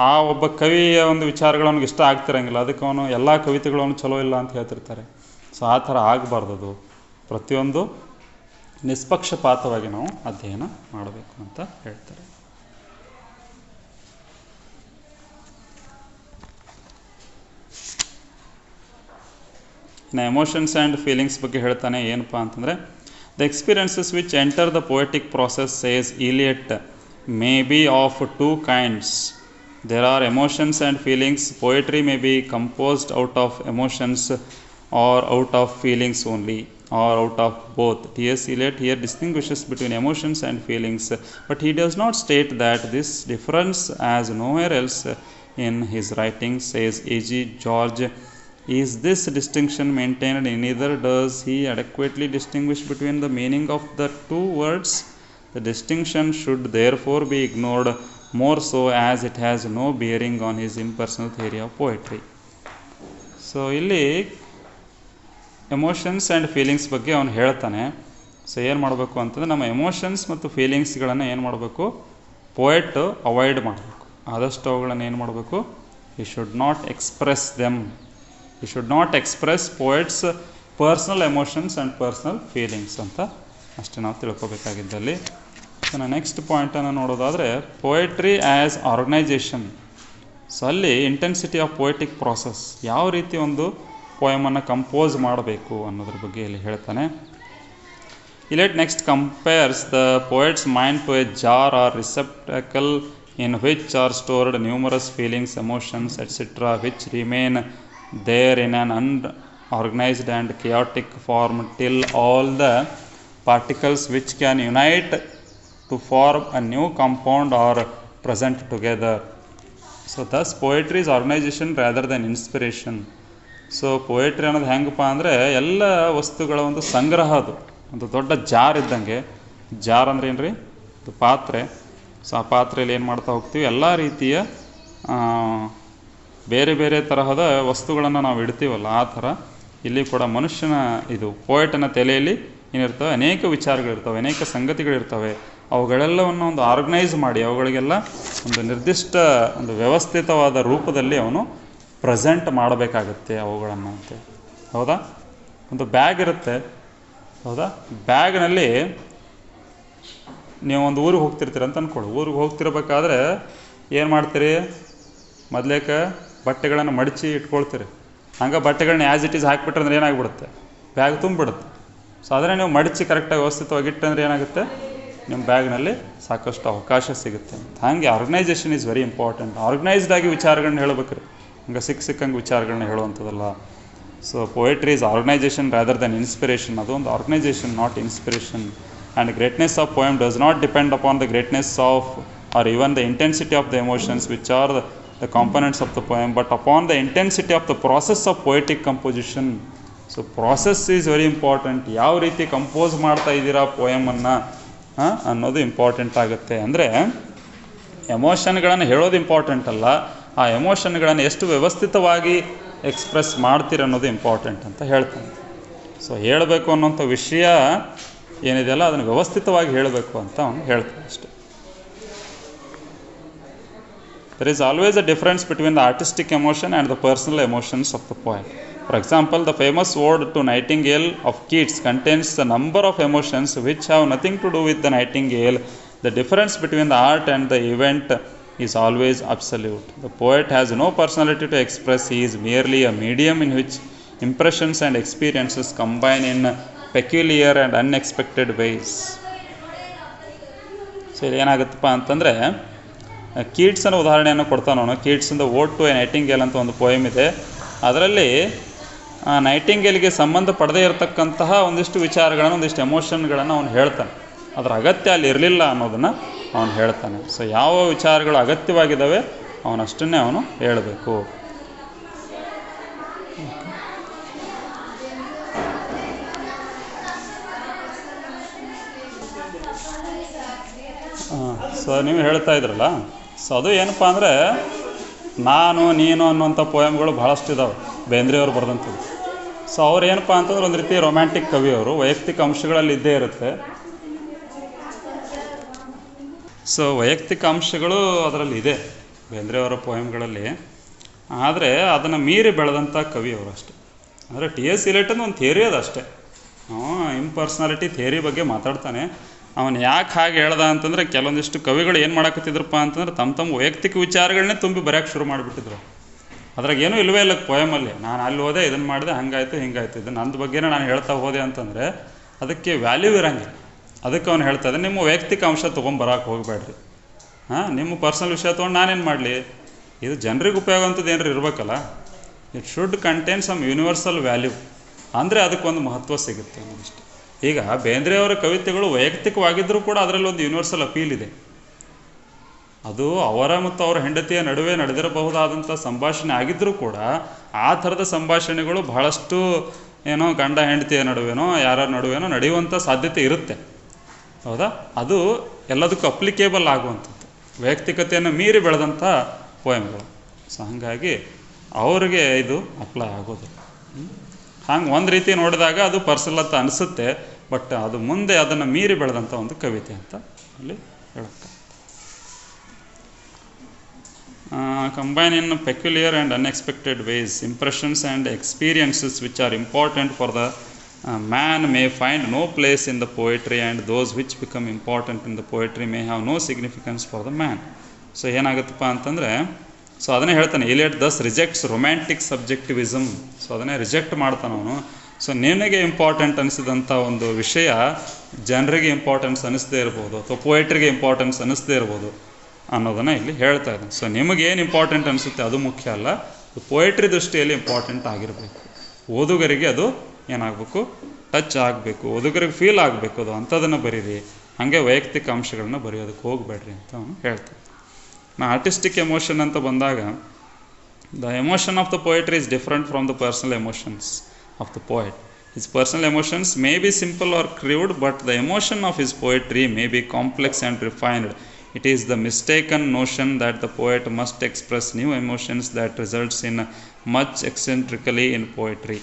ಆ ಒಬ್ಬ ಕವಿಯ ಒಂದು ವಿಚಾರಗಳು ಅವ್ನಿಗೆ ಇಷ್ಟ ಆಗ್ತಿರಂಗಿಲ್ಲ, ಅದಕ್ಕೆ ಅವನು ಎಲ್ಲ ಕವಿತೆಗಳು ಚಲೋ ಇಲ್ಲ ಅಂತ ಹೇಳ್ತಿರ್ತಾರೆ. ಸೊ ಆ ಥರ ಆಗಬಾರ್ದು. ಅದು ಪ್ರತಿಯೊಂದು ನಿಷ್ಪಕ್ಷಪಾತವಾಗಿ ನಾವು ಅಧ್ಯಯನ ಮಾಡಬೇಕು ಅಂತ ಹೇಳ್ತಾರೆ. ಇನ್ನು ಎಮೋಷನ್ಸ್ ಆ್ಯಂಡ್ ಫೀಲಿಂಗ್ಸ್ ಬಗ್ಗೆ ಹೇಳ್ತಾನೆ. ಏನಪ್ಪ ಅಂತಂದರೆ, the experiences which enter the poetic process, says Eliot, may be of two kinds. There are emotions and feelings. Poetry may be composed out of emotions or out of feelings only, or out of both. T.S. Eliot here distinguishes between emotions and feelings, but he does not state that this difference as nowhere else in his writing, says A.G. George. Is this distinction maintained? Neither does he adequately distinguish between the meaning of the two words. The distinction should therefore be ignored, more so as it has no bearing on his impersonal theory of poetry. So ಇಲ್ಲಿ ಎಮೋಷನ್ಸ್ ಆ್ಯಂಡ್ ಫೀಲಿಂಗ್ಸ್ ಬಗ್ಗೆ ಅವನು ಹೇಳ್ತಾನೆ. ಸೊ ಏನು ಮಾಡಬೇಕು ಅಂತಂದರೆ ನಮ್ಮ ಎಮೋಷನ್ಸ್ ಮತ್ತು ಫೀಲಿಂಗ್ಸ್ಗಳನ್ನು ಏನು ಮಾಡಬೇಕು, ಪೋಯೆಟ್ ಅವಾಯ್ಡ್ ಮಾಡಬೇಕು. ಆದಷ್ಟು ಅವುಗಳನ್ನು ಏನು ಮಾಡಬೇಕು, ಈ ಶುಡ್ ನಾಟ್ ಎಕ್ಸ್ಪ್ರೆಸ್ ದೆಮ್. ಈ should not express poets personal emotions and personal feelings ಅಂತ ಅಷ್ಟೇ ನಾವು ತಿಳ್ಕೊಬೇಕಾಗಿದ್ದಲ್ಲಿ. ಸೊ ನಾನು ನೆಕ್ಸ್ಟ್ ಪಾಯಿಂಟನ್ನು ನೋಡೋದಾದರೆ ಪೋಯೆಟ್ರಿ ಆ್ಯಸ್ ಆರ್ಗನೈಜೇಷನ್. ಸೊ ಅಲ್ಲಿ ಇಂಟೆನ್ಸಿಟಿ ಆಫ್ ಪೋಯೆಟಿಕ್ ಪ್ರಾಸೆಸ್, ಯಾವ ರೀತಿ ಒಂದು ಪೋಯಮನ್ನು ಕಂಪೋಸ್ ಮಾಡಬೇಕು ಅನ್ನೋದ್ರ ಬಗ್ಗೆ ಇಲ್ಲಿ ಹೇಳ್ತಾನೆ. Eliot next compares the poet's mind to a jar or receptacle in which are stored numerous feelings, emotions, etc., which remain there in an unorganized and chaotic form till all the particles which can unite to form a new compound are present together. So thus poetry is organization rather than inspiration. So poetry ಅನ್ನೋದು ಹೆಂಗಪ್ಪ ಅಂದರೆ ಎಲ್ಲ ವಸ್ತುಗಳ ಒಂದು ಸಂಗ್ರಹ. ಅದು ಒಂದು ದೊಡ್ಡ ಜಾರ್ ಇದ್ದಂಗೆ. ಜಾರ್ ಅಂದ್ರೆ ಏನು ರೀ, ಅದು ಪಾತ್ರೆ. ಸೊ ಆ ಪಾತ್ರೆಯಲ್ಲಿ ಏನು ಮಾಡ್ತಾ ಹೋಗ್ತೀವಿ, ಎಲ್ಲ ರೀತಿಯ ಬೇರೆ ಬೇರೆ ತರಹದ ವಸ್ತುಗಳನ್ನು ನಾವು ಇಡ್ತೀವಲ್ಲ, ಆ ಥರ ಇಲ್ಲಿ ಕೂಡ ಮನುಷ್ಯನ ಇದು ಪೋಯೆಟನ ತಲೆಯಲ್ಲಿ ಏನಿರ್ತವೆ, ಅನೇಕ ವಿಚಾರಗಳಿರ್ತವೆ, ಅನೇಕ ಸಂಗತಿಗಳಿರ್ತವೆ. ಅವುಗಳೆಲ್ಲವನ್ನು ಒಂದು ಆರ್ಗನೈಸ್ ಮಾಡಿ ಅವುಗಳಿಗೆಲ್ಲ ಒಂದು ನಿರ್ದಿಷ್ಟ ಒಂದು ವ್ಯವಸ್ಥಿತವಾದ ರೂಪದಲ್ಲಿ ಅವನು ಪ್ರೆಸೆಂಟ್ ಮಾಡಬೇಕಾಗತ್ತೆ ಅವುಗಳನ್ನು ಅಂತ. ಹೌದಾ? ಒಂದು ಬ್ಯಾಗ್ ಇರುತ್ತೆ, ಹೌದಾ? ಬ್ಯಾಗ್ನಲ್ಲಿ ನೀವು ಒಂದು ಊರಿಗೆ ಹೋಗ್ತಿರ್ತೀರ ಅಂತ ಅಂದ್ಕೊಳ್ಳಿ. ಊರಿಗೆ ಹೋಗ್ತಿರ್ಬೇಕಾದ್ರೆ ಏನು ಮಾಡ್ತೀರಿ, ಮೊದಲೇಕ ಬಟ್ಟೆಗಳನ್ನು ಮಡಚಿ ಇಟ್ಕೊಳ್ತೀರಿ. ಹಂಗೆ ಬಟ್ಟೆಗಳನ್ನ ಆ್ಯಸ್ ಇಟ್ ಈಸ್ ಹಾಕಿಬಿಟ್ರೆ ಅಂದ್ರೆ ಏನಾಗ್ಬಿಡುತ್ತೆ, ಬ್ಯಾಗ್ ತುಂಬಿಬಿಡುತ್ತೆ. ಸೊ ಆದರೆ ನೀವು ಮಡಚಿ ಕರೆಕ್ಟಾಗಿ ವ್ಯವಸ್ಥಿತವಾಗಿ ಇಟ್ಟಂದ್ರೆ ಏನಾಗುತ್ತೆ, ನಿಮ್ಮ ಬ್ಯಾಗ್ನಲ್ಲಿ ಸಾಕಷ್ಟು ಅವಕಾಶ ಸಿಗುತ್ತೆ. ಹಾಗೆ organisation is very important. Organised ಆಗಿ ವಿಚಾರಗಳನ್ನ ಹೇಳ್ಬೇಕ್ರಿ, ಹಂಗೆ ಸಿಕ್ಕಂಗೆ ವಿಚಾರಗಳನ್ನ ಹೇಳುವಂಥದ್ದಲ್ಲ. So poetry is organisation rather than inspiration. ಅದು ಒಂದು organisation, not inspiration. And greatness of poem does not depend upon the greatness of or even the intensity of the emotions which are the components of the poem, but upon the intensity of the process of poetic composition. So process is very important. ಯಾವ ರೀತಿ ಕಂಪೋಸ್ ಮಾಡ್ತಾ ಇದ್ದೀರಾ ಪೋಯಮನ್ನು ಅನ್ನೋದು ಇಂಪಾರ್ಟೆಂಟ್ ಆಗುತ್ತೆ. ಅಂದರೆ ಎಮೋಷನ್ಗಳನ್ನು ಹೇಳೋದು ಇಂಪಾರ್ಟೆಂಟ್ ಅಲ್ಲ, ಆ ಎಮೋಷನ್ಗಳನ್ನು ಎಷ್ಟು ವ್ಯವಸ್ಥಿತವಾಗಿ ಎಕ್ಸ್ಪ್ರೆಸ್ ಮಾಡ್ತೀರ ಅನ್ನೋದು ಇಂಪಾರ್ಟೆಂಟ್ ಅಂತ ಹೇಳ್ತಾನೆ. ಸೊ ಹೇಳಬೇಕು ಅನ್ನೋಂಥ ವಿಷಯ ಏನಿದೆಯಲ್ಲ ಅದನ್ನು ವ್ಯವಸ್ಥಿತವಾಗಿ ಹೇಳಬೇಕು ಅಂತ ಅವನು ಹೇಳ್ತಾನೆ ಅಷ್ಟೆ. There is always a difference between the artistic emotion and the personal emotions of the poem. For example, the famous ode to Nightingale of Keats contains a number of emotions which have nothing to do with the Nightingale. The difference between the art and the event is always absolute. The poet has no personality to express. He is merely a medium in which impressions and experiences combine in peculiar and unexpected ways. So ಇದು ಏನಾಗುತ್ತಪ್ಪ ಅಂತಂದರೆ, ಕೀಟ್ಸನ ಉದಾಹರಣೆಯನ್ನು ಕೊಡ್ತಾನೆ ಅವನು. ಕೀಟ್ಸಿಂದ ಓಡ್ ಟು ಎ ನೈಟಿಂಗೇಲ್ ಅಂತ ಒಂದು ಪೋಯಮ್ ಇದೆ. ಅದರಲ್ಲಿ ನೈಟಿಂಗೇಲ್ಗೆ ಸಂಬಂಧ ಪಡದೇ ಇರತಕ್ಕಂತಹ ಒಂದಿಷ್ಟು ವಿಚಾರಗಳನ್ನು, ಒಂದಿಷ್ಟು ಎಮೋಷನ್ಗಳನ್ನು ಅವನು ಹೇಳ್ತಾನೆ. ಅದರ ಅಗತ್ಯ ಅಲ್ಲಿ ಇರಲಿಲ್ಲ ಅನ್ನೋದನ್ನು ಅವನು ಹೇಳ್ತಾನೆ. ಸೊ ಯಾವ ವಿಚಾರಗಳು ಅಗತ್ಯವಾಗಿದ್ದಾವೆ ಅವನಷ್ಟನ್ನೇ ಅವನು ಹೇಳಬೇಕು. ಸೊ ನೀವು ಹೇಳ್ತಾ ಇದ್ರಲ್ಲ, ಸೊ ಅದು ಏನಪ್ಪ ಅಂದರೆ, ನಾನು ನೀನು ಅನ್ನೋಂಥ ಪೋಯಮ್ಗಳು ಭಾಳಷ್ಟು ಇದ್ದಾವೆ ಬೇಂದ್ರೆಯವರು ಬರೆದಂಥದ್ದು. ಸೊ ಅವ್ರು ಏನಪ್ಪ ಅಂತಂದ್ರೆ ಒಂದು ರೀತಿ ರೊಮ್ಯಾಂಟಿಕ್ ಕವಿಯವರು, ವೈಯಕ್ತಿಕ ಅಂಶಗಳಲ್ಲಿ ಇದ್ದೇ ಇರುತ್ತೆ. ಸೊ ವೈಯಕ್ತಿಕ ಅಂಶಗಳು ಅದರಲ್ಲಿ ಇದೆ ಬೇಂದ್ರೆಯವರ ಪೋಯಮ್ಗಳಲ್ಲಿ, ಆದರೆ ಅದನ್ನು ಮೀರಿ ಬೆಳೆದಂಥ ಕವಿಯವರು ಅಷ್ಟೆ. ಅಂದರೆ ಟಿ.ಎಸ್. ಇಲಿಯಟ್ ಒಂದು ಥಿಯರಿ ಅದು ಅಷ್ಟೇ. ಇಂಪರ್ಸ್ನಾಲಿಟಿ ಥಿಯರಿ ಬಗ್ಗೆ ಮಾತಾಡ್ತಾನೆ. ಅವನು ಯಾಕೆ ಹಾಗೆ ಹೇಳ್ದ ಅಂತಂದರೆ, ಕೆಲವೊಂದಿಷ್ಟು ಕವಿಗಳು ಏನು ಮಾಡಕತ್ತಿದ್ರಪ್ಪ ಅಂತಂದ್ರೆ ತಮ್ಮ ವೈಯಕ್ತಿಕ ವಿಚಾರಗಳನ್ನೇ ತುಂಬಿ ಬರೆಯೋಕ್ಕೆ ಶುರು ಮಾಡಿಬಿಟ್ಟಿದ್ರು. ಅದ್ರಾಗ ಏನೂ ಇಲ್ಲವೇ ಇಲ್ಲ ಪೋಯಮಲ್ಲಿ. ನಾನು ಅಲ್ಲಿ ಹೋದೆ, ಇದನ್ನು ಮಾಡಿದೆ, ಹಂಗಾಯ್ತು ಹಿಂಗಾಯ್ತು, ಇದು ನಂದು ಬಗ್ಗೆನೇ ನಾನು ಹೇಳ್ತಾ ಹೋದೆ ಅಂತಂದರೆ ಅದಕ್ಕೆ ವ್ಯಾಲ್ಯೂ ಇರೋಂಗಿಲ್ಲ. ಅದಕ್ಕೆ ಅವ್ನು ಹೇಳ್ತಾ ಇದ್ದೆ, ನಿಮ್ಮ ವೈಯಕ್ತಿಕ ಅಂಶ ತೊಗೊಂಬರಕ್ಕೆ ಹೋಗಬೇಡ್ರಿ. ನಿಮ್ಮ ಪರ್ಸನಲ್ ವಿಷಯ ತೊಗೊಂಡು ನಾನೇನು ಮಾಡಲಿ, ಇದು ಜನರಿಗೆ ಉಪಯೋಗ ಅಂಥದ್ದು ಏನಾರು ಇರಬೇಕಲ್ಲ. It should contain some universal value, ಅಂದರೆ ಅದಕ್ಕೊಂದು ಮಹತ್ವ ಸಿಗುತ್ತೆ ಅನ್ನೋದಿಷ್ಟು. ಈಗ ಬೇಂದ್ರೆಯವರ ಕವಿತೆಗಳು ವೈಯಕ್ತಿಕವಾಗಿದ್ದರೂ ಕೂಡ ಅದರಲ್ಲಿ ಒಂದು ಯೂನಿವರ್ಸಲ್ ಅಪೀಲ್ ಇದೆ. ಅದು ಅವರ ಮತ್ತು ಅವರ ಹೆಂಡತಿಯ ನಡುವೆ ನಡೆದಿರಬಹುದಾದಂಥ ಸಂಭಾಷಣೆ ಆಗಿದ್ದರೂ ಕೂಡ ಆ ಥರದ ಸಂಭಾಷಣೆಗಳು ಬಹಳಷ್ಟು ಏನೋ ಗಂಡ ಹೆಂಡತಿಯ ನಡುವೆನೋ ಯಾರ ನಡುವೆನೋ ನಡೆಯುವಂಥ ಸಾಧ್ಯತೆ ಇರುತ್ತೆ. ಹೌದಾ? ಅದು ಎಲ್ಲದಕ್ಕೂ ಅಪ್ಲಿಕೇಬಲ್ ಆಗುವಂಥದ್ದು, ವೈಯಕ್ತಿಕತೆಯನ್ನು ಮೀರಿ ಬೆಳೆದಂಥ ಪೋಯಮ್ಗಳು. ಸೊ ಹಾಗಾಗಿ ಅವ್ರಿಗೆ ಇದು ಅಪ್ಲೈ ಆಗೋದು. ಹಂಗೆ ಒಂದು ರೀತಿ ನೋಡಿದಾಗ ಅದು ಪರ್ಸನಲ್ ಅಂತ ಅನಿಸುತ್ತೆ, ಬಟ್ ಅದು ಮುಂದೆ ಅದನ್ನು ಮೀರಿ ಬೆಳೆದಂಥ ಒಂದು ಕವಿತೆ ಅಂತ ಅಲ್ಲಿ ಹೇಳಕ್ಕೆ. Combine in peculiar and unexpected ways impressions and experiences which are important for the man may find no place in the poetry, and those which become important in the poetry may have no significance for the man. So ಏನಾಗುತ್ತಪ್ಪ ಅಂತಂದರೆ, ಸೊ ಅದನ್ನೇ ಹೇಳ್ತಾನೆ Eliot thus rejects romantic subjectivism. So ಅದನ್ನೇ ರಿಜೆಕ್ಟ್ ಮಾಡ್ತಾನೆ ಅವನು. ಸೊ ನಿನಗೆ ಇಂಪಾರ್ಟೆಂಟ್ ಅನಿಸಿದಂಥ ಒಂದು ವಿಷಯ ಜನರಿಗೆ ಇಂಪಾರ್ಟೆನ್ಸ್ ಅನ್ನಿಸ್ದೇ ಇರ್ಬೋದು, ಅಥವಾ ಪೋಯಟ್ರಿಗೆ ಇಂಪಾರ್ಟೆನ್ಸ್ ಅನ್ನಿಸ್ದೇ ಇರ್ಬೋದು ಅನ್ನೋದನ್ನು ಇಲ್ಲಿ ಹೇಳ್ತಾ ಇದ್ದಾನೆ. ಸೊ ನಿಮಗೇನು ಇಂಪಾರ್ಟೆಂಟ್ ಅನಿಸುತ್ತೆ ಅದು ಮುಖ್ಯ ಅಲ್ಲ, ಪೋಯಟ್ರಿ ದೃಷ್ಟಿಯಲ್ಲಿ ಇಂಪಾರ್ಟೆಂಟ್ ಆಗಿರಬೇಕು. ಓದುಗರಿಗೆ ಅದು ಏನಾಗಬೇಕು, ಟಚ್ ಆಗಬೇಕು, ಓದುಗರಿಗೆ ಫೀಲ್ ಆಗಬೇಕು, ಅದು ಅಂಥದನ್ನು ಬರೀರಿ, ಹಾಗೆ ವೈಯಕ್ತಿಕ ಅಂಶಗಳನ್ನ ಬರೆಯೋದಕ್ಕೆ ಹೋಗಬೇಡ್ರಿ ಅಂತ ಅವನು ಹೇಳ್ತಾನೆ. ಆರ್ಟಿಸ್ಟಿಕ್ ಎಮೋಷನ್ ಅಂತ ಬಂದಾಗ, the emotion of the poetry is different from the personal emotions of the poet. His personal emotions may be simple or crude, but the emotion of his poetry may be complex and refined. It is the mistaken notion that the poet must express new emotions that results in much eccentrically in poetry.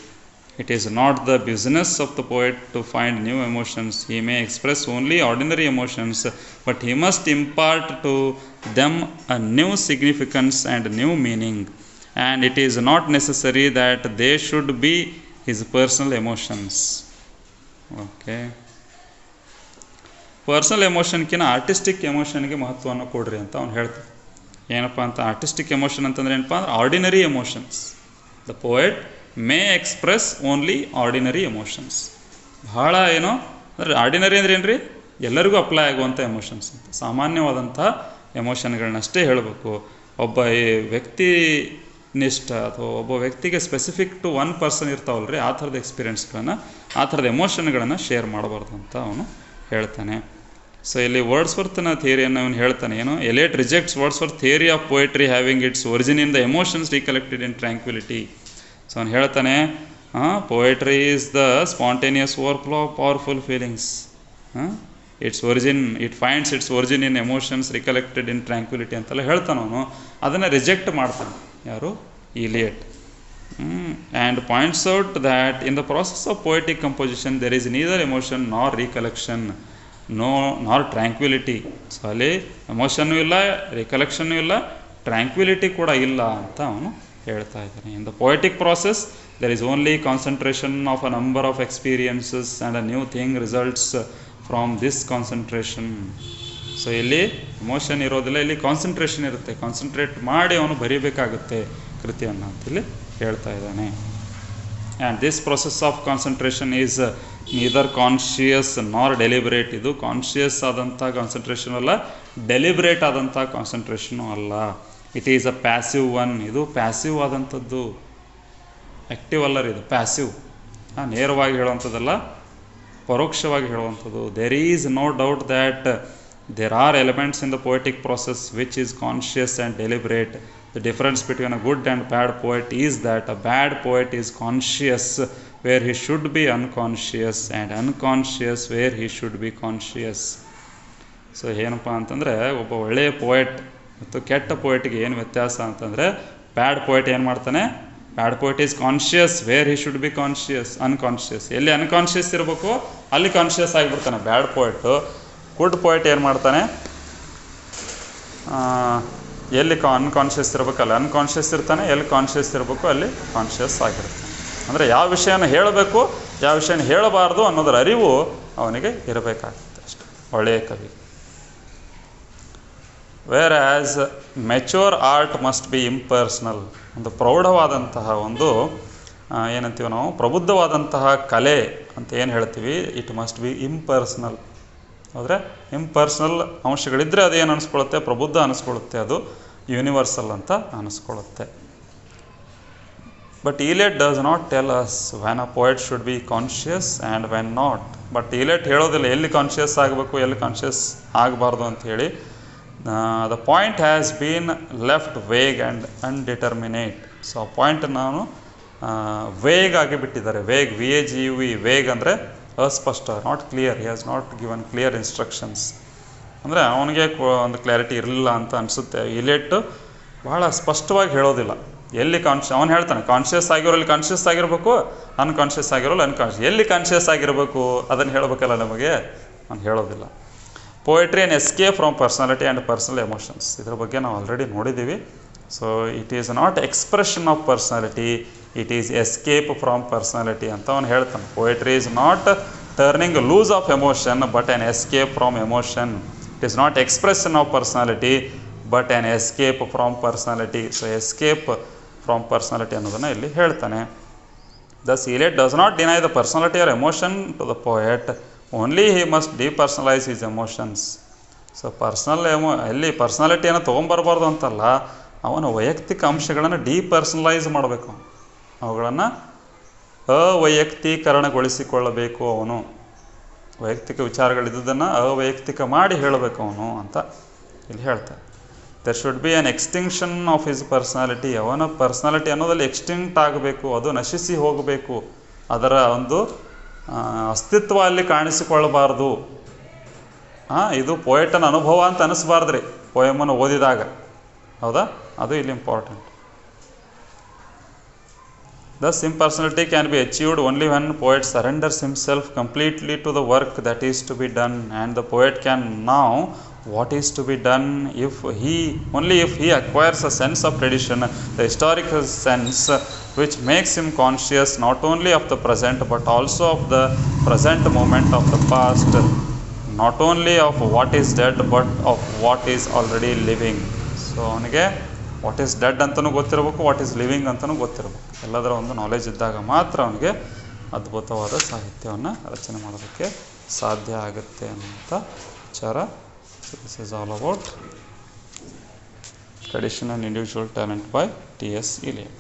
It is not the business of the poet to find new emotions. He may express only ordinary emotions, but he must impart to them a new significance and new meaning. And it is not necessary that they should be his personal emotions. Okay. Personal ಎಮೋಷನ್ಕಿಂತ ಆರ್ಟಿಸ್ಟಿಕ್ ಎಮೋಷನ್ಗೆ ಮಹತ್ವವನ್ನು ಕೊಡ್ರಿ ಅಂತ ಅವ್ನು ಹೇಳ್ತಾನೆ. ಏನಪ್ಪ ಅಂತ ಆರ್ಟಿಸ್ಟಿಕ್ ಎಮೋಷನ್ ಅಂತಂದ್ರೆ ಏನಪ್ಪ ಅಂದ್ರೆ ordinary emotions. The poet May express only ordinary emotions. ಭಾಳ ಏನೋ ಅಂದರೆ ಆರ್ಡಿನರಿ ಅಂದ್ರೆ ಏನು ರೀ, ಎಲ್ಲರಿಗೂ ಅಪ್ಲೈ ಆಗುವಂಥ ಎಮೋಷನ್ಸ್ ಅಂತ, ಸಾಮಾನ್ಯವಾದಂಥ ಎಮೋಷನ್ಗಳನ್ನಷ್ಟೇ ಹೇಳಬೇಕು. ಒಬ್ಬ ವ್ಯಕ್ತಿ ನಿಷ್ಠ ಅಥವಾ ಒಬ್ಬ ವ್ಯಕ್ತಿಗೆ ಸ್ಪೆಸಿಫಿಕ್ ಟು ಒನ್ ಪರ್ಸನ್ ಇರ್ತಾವಲ್ರಿ, ಆ ಥರದ ಎಕ್ಸ್ಪೀರಿಯೆನ್ಸ್ಗಳನ್ನು, ಆ ಥರದ ಎಮೋಷನ್ಗಳನ್ನು ಶೇರ್ ಮಾಡಬಾರ್ದು ಅಂತ ಅವನು ಹೇಳ್ತಾನೆ. ಸೊ ಇಲ್ಲಿ ವರ್ಡ್ಸ್ವರ್ತನ ಥಿಯರಿಯನ್ನು ಅವನು ಹೇಳ್ತಾನೆ. ಏನು, Eliot rejects Wordsworth theory of poetry having its origin in the emotions recollected in tranquillity. So ಅವನು ಹೇಳ್ತಾನೆ, poetry is the spontaneous overflow of powerful feelings. It finds its origin in emotions recollected in tranquillity ಅಂತೆಲ್ಲ ಹೇಳ್ತಾನೆ ಅವನು. ಅದನ್ನು ರಿಜೆಕ್ಟ್ ಮಾಡ್ತಾನೆ ಯಾರು, Eliot. And points out that in the process of poetic composition there is neither emotion nor recollection nor tranquility. So ಅಲ್ಲಿ ಎಮೋಷನ್ನು ಇಲ್ಲ, ರಿಕಲೆಕ್ಷನ್ನು ಇಲ್ಲ, ಟ್ರ್ಯಾಂಕ್ವಿಲಿಟಿ ಕೂಡ ಇಲ್ಲ ಅಂತ ಅವನು ಹೇಳ್ತಾ ಇದ್ದಾನೆ. In the poetic process there is only concentration of a number of experiences and a new thing results from this concentration. So ಇಲ್ಲಿ ಎಮೋಷನ್ ಇರೋದಿಲ್ಲ, ಇಲ್ಲಿ ಕಾನ್ಸಂಟ್ರೇಷನ್ ಇರುತ್ತೆ. ಕಾನ್ಸಂಟ್ರೇಟ್ ಮಾಡಿ ಅವನು ಬರೀಬೇಕಾಗುತ್ತೆ ಕೃತಿಯನ್ನು ಅಂತೇಳಿ ಹೇಳ್ತಾ ಇದ್ದಾನೆ. And this process of concentration is neither conscious nor deliberate. ಇದು ಕಾನ್ಷಿಯಸ್ ಆದಂಥ ಕಾನ್ಸಂಟ್ರೇಷನ್ ಅಲ್ಲ, ಡೆಲಿಬ್ರೇಟ್ ಆದಂಥ ಕಾನ್ಸಂಟ್ರೇಷನು ಅಲ್ಲ. It is a passive one. ಇದು ಪ್ಯಾಸಿವ್ ಆದಂಥದ್ದು, ಆ್ಯಕ್ಟಿವ್ ಅಲ್ಲ ರೀ, ಇದು ಪ್ಯಾಸಿವ್. ನೇರವಾಗಿ ಹೇಳುವಂಥದ್ದಲ್ಲ, ಪರೋಕ್ಷವಾಗಿ ಹೇಳುವಂಥದ್ದು. There is no doubt that there are elements in the poetic process which is conscious and deliberate. The difference between a good and bad poet is that a bad poet is conscious where he should be unconscious, and unconscious where he should be conscious. So ಏನಪ್ಪ ಅಂತಂದರೆ, ಒಬ್ಬ ಒಳ್ಳೆಯ ಪೋಯೆಟ್ ಮತ್ತು ಕೆಟ್ಟ ಪೋಯೆಟ್ಗೆ ಏನು ವ್ಯತ್ಯಾಸ ಅಂತಂದರೆ, ಬ್ಯಾಡ್ ಪೋಯೆಟ್ ಏನು ಮಾಡ್ತಾನೆ, bad poet is conscious where he should be conscious. Unconscious ಎಲ್ಲಿ ಅನ್ಕಾನ್ಷಿಯಸ್ ಇರಬೇಕು ಅಲ್ಲಿ ಕಾನ್ಷಿಯಸ್ ಆಗಿಬಿಡ್ತಾನೆ ಬ್ಯಾಡ್ ಪೋಯೆಟು. ಗುಡ್ ಪೋಯೆಟ್ ಏನು ಮಾಡ್ತಾನೆ, ಎಲ್ಲಿ ಅನ್ಕಾನ್ಷಿಯಸ್ ಇರಬೇಕಲ್ಲ ಅನ್ಕಾನ್ಷಿಯಸ್ ಇರ್ತಾನೆ, ಎಲ್ಲಿ ಕಾನ್ಷಿಯಸ್ ಇರಬೇಕು ಅಲ್ಲಿ ಕಾನ್ಷಿಯಸ್ ಆಗಿರ್ತಾನೆ. ಅಂದರೆ ಯಾವ ವಿಷಯನ ಹೇಳಬೇಕು, ಯಾವ ವಿಷಯನ ಹೇಳಬಾರ್ದು ಅನ್ನೋದರ ಅರಿವು ಅವನಿಗೆ ಇರಬೇಕಾಗುತ್ತೆ ಅಷ್ಟೆ ಒಳ್ಳೆಯ ಕವಿ. Whereas mature art must be impersonal. ಒಂದು ಪ್ರೌಢವಾದಂತಹ ಒಂದು ಏನಂತೀವಿ ನಾವು, ಪ್ರಬುದ್ಧವಾದಂತಹ ಕಲೆ ಅಂತ ಏನು ಹೇಳ್ತೀವಿ, ಇಟ್ ಮಸ್ಟ್ ಬಿ ಇಂಪರ್ಸ್ನಲ್. ಆದರೆ ಇಂಪರ್ಸ್ನಲ್ ಅಂಶಗಳಿದ್ದರೆ ಅದು ಏನು ಅನಿಸ್ಕೊಳ್ಳುತ್ತೆ, ಪ್ರಬುದ್ಧ ಅನಿಸ್ಕೊಳ್ಳುತ್ತೆ, ಅದು ಯೂನಿವರ್ಸಲ್ ಅಂತ ಅನಿಸ್ಕೊಳ್ಳುತ್ತೆ. But Eliot does not tell us when a poet should be conscious and when not. But Eliot ಹೇಳೋದಿಲ್ಲ ಎಲ್ಲಿ ಕಾನ್ಷಿಯಸ್ ಆಗಬೇಕು, ಎಲ್ಲಿ ಕಾನ್ಷಿಯಸ್ ಆಗಬಾರ್ದು ಅಂಥೇಳಿ. The point has been left vague and undeterminate. So ಆ ಪಾಯಿಂಟ್ ನಾನು ವೇಗ್ ಆಗಿ ಬಿಟ್ಟಿದ್ದಾರೆ. ವೇಗ್, VAGUV, ವೇಗ್ ಅಂದರೆ ಅಸ್ಪಷ್ಟ, not clear. He has not given clear instructions. ಅಂದರೆ ಅವನಿಗೆ ಒಂದು ಕ್ಲಾರಿಟಿ ಇರಲಿಲ್ಲ ಅಂತ ಅನಿಸುತ್ತೆ. Eliot ಭಾಳ ಸ್ಪಷ್ಟವಾಗಿ ಹೇಳೋದಿಲ್ಲ. ಎಲ್ಲಿ ಅವನು ಹೇಳ್ತಾನೆ ಕಾನ್ಷಿಯಸ್ ಆಗಿರೋಲ್ಲಿ ಕಾನ್ಷಿಯಸ್ ಆಗಿರಬೇಕು, ಅನ್ಕಾನ್ಷಿಯಸ್ ಆಗಿರೋಲ್ಲ ಅನ್ಕಾನ್ಷಿಯಸ್. ಎಲ್ಲಿ ಕಾನ್ಷಿಯಸ್ ಆಗಿರಬೇಕು ಅದನ್ನು ಹೇಳಬೇಕಲ್ಲ ನಮಗೆ, ನಾನು ಹೇಳೋದಿಲ್ಲ. Poetry and escape from personality and personal emotions, ಇದ್ರ ಬಗ್ಗೆ ನಾವು ಆಲ್ರೆಡಿ ನೋಡಿದ್ದೀವಿ. So it is not expression of personality, it is escape from personality ಅಂತ ಅವನು ಹೇಳ್ತಾನೆ. Poetry is not turning loose of emotion but an escape from emotion. It is not expression of personality but an escape from personality. So escape from personality ಅನ್ನೋದನ್ನು ಇಲ್ಲಿ ಹೇಳ್ತಾನೆ. Thus Eliot does not deny the personality or emotion to the poet, only he must depersonalize his emotions. So ಎಲ್ಲಿ ಪರ್ಸನಾಲಿಟಿಯನ್ನು ತೊಗೊಂಬರ್ಬಾರ್ದು ಅಂತಲ್ಲ, ಅವನ ವೈಯಕ್ತಿಕ ಅಂಶಗಳನ್ನು ಡೀಪರ್ಸನಲೈಸ್ ಮಾಡಬೇಕು, ಅವುಗಳನ್ನು ಅವೈಯಕ್ತೀಕರಣಗೊಳಿಸಿಕೊಳ್ಳಬೇಕು. ಅವನು ವೈಯಕ್ತಿಕ ವಿಚಾರಗಳಿದ್ದುದನ್ನು ಅವೈಯಕ್ತಿಕ ಮಾಡಿ ಹೇಳಬೇಕು ಅವನು ಅಂತ ಇಲ್ಲಿ ಹೇಳ್ತಾರೆ. There should be an extinction of his personality. ಅವನ ಪರ್ಸನಾಲಿಟಿ ಅನ್ನೋದಲ್ಲಿ ಎಕ್ಸ್ಟಿಂಕ್ಟ್ ಆಗಬೇಕು, ಅದು ನಶಿಸಿ ಹೋಗಬೇಕು, ಅದರ ಒಂದು ಅಸ್ತಿತ್ವ ಅಲ್ಲಿ ಕಾಣಿಸಿಕೊಳ್ಳಬಾರ್ದು. ಇದು ಪೋಯಟನ ಅನುಭವ ಅಂತ ಅನಿಸ್ಬಾರ್ದ್ರಿ ಪೋಯಮನ್ನು ಓದಿದಾಗ, ಹೌದಾ? ಅದು ಇಲ್ಲಿ important. Thus impersonality can be achieved only when poet surrenders himself completely to the work that is to be done, and the poet can know what is to be done if he acquires a sense of tradition, the historical sense which makes him conscious not only of the present but also of the present moment of the past, not only of what is dead but of what is already living. So ಅವನಿಗೆ ವಾಟ್ ಈಸ್ ಡೆಡ್ ಅಂತಲೂ ಗೊತ್ತಿರಬೇಕು, ವಾಟ್ ಈಸ್ ಲಿವಿಂಗ್ ಅಂತಲೂ ಗೊತ್ತಿರಬೇಕು. ಎಲ್ಲದರ ಒಂದು ನಾಲೆಜ್ ಇದ್ದಾಗ ಮಾತ್ರ ಅವನಿಗೆ ಅದ್ಭುತವಾದ ಸಾಹಿತ್ಯವನ್ನು ರಚನೆ ಮಾಡೋದಕ್ಕೆ ಸಾಧ್ಯ ಆಗುತ್ತೆ ಅನ್ನುವಂಥ ವಿಚಾರ. This is all about tradition and individual talent by T.S. Eliot.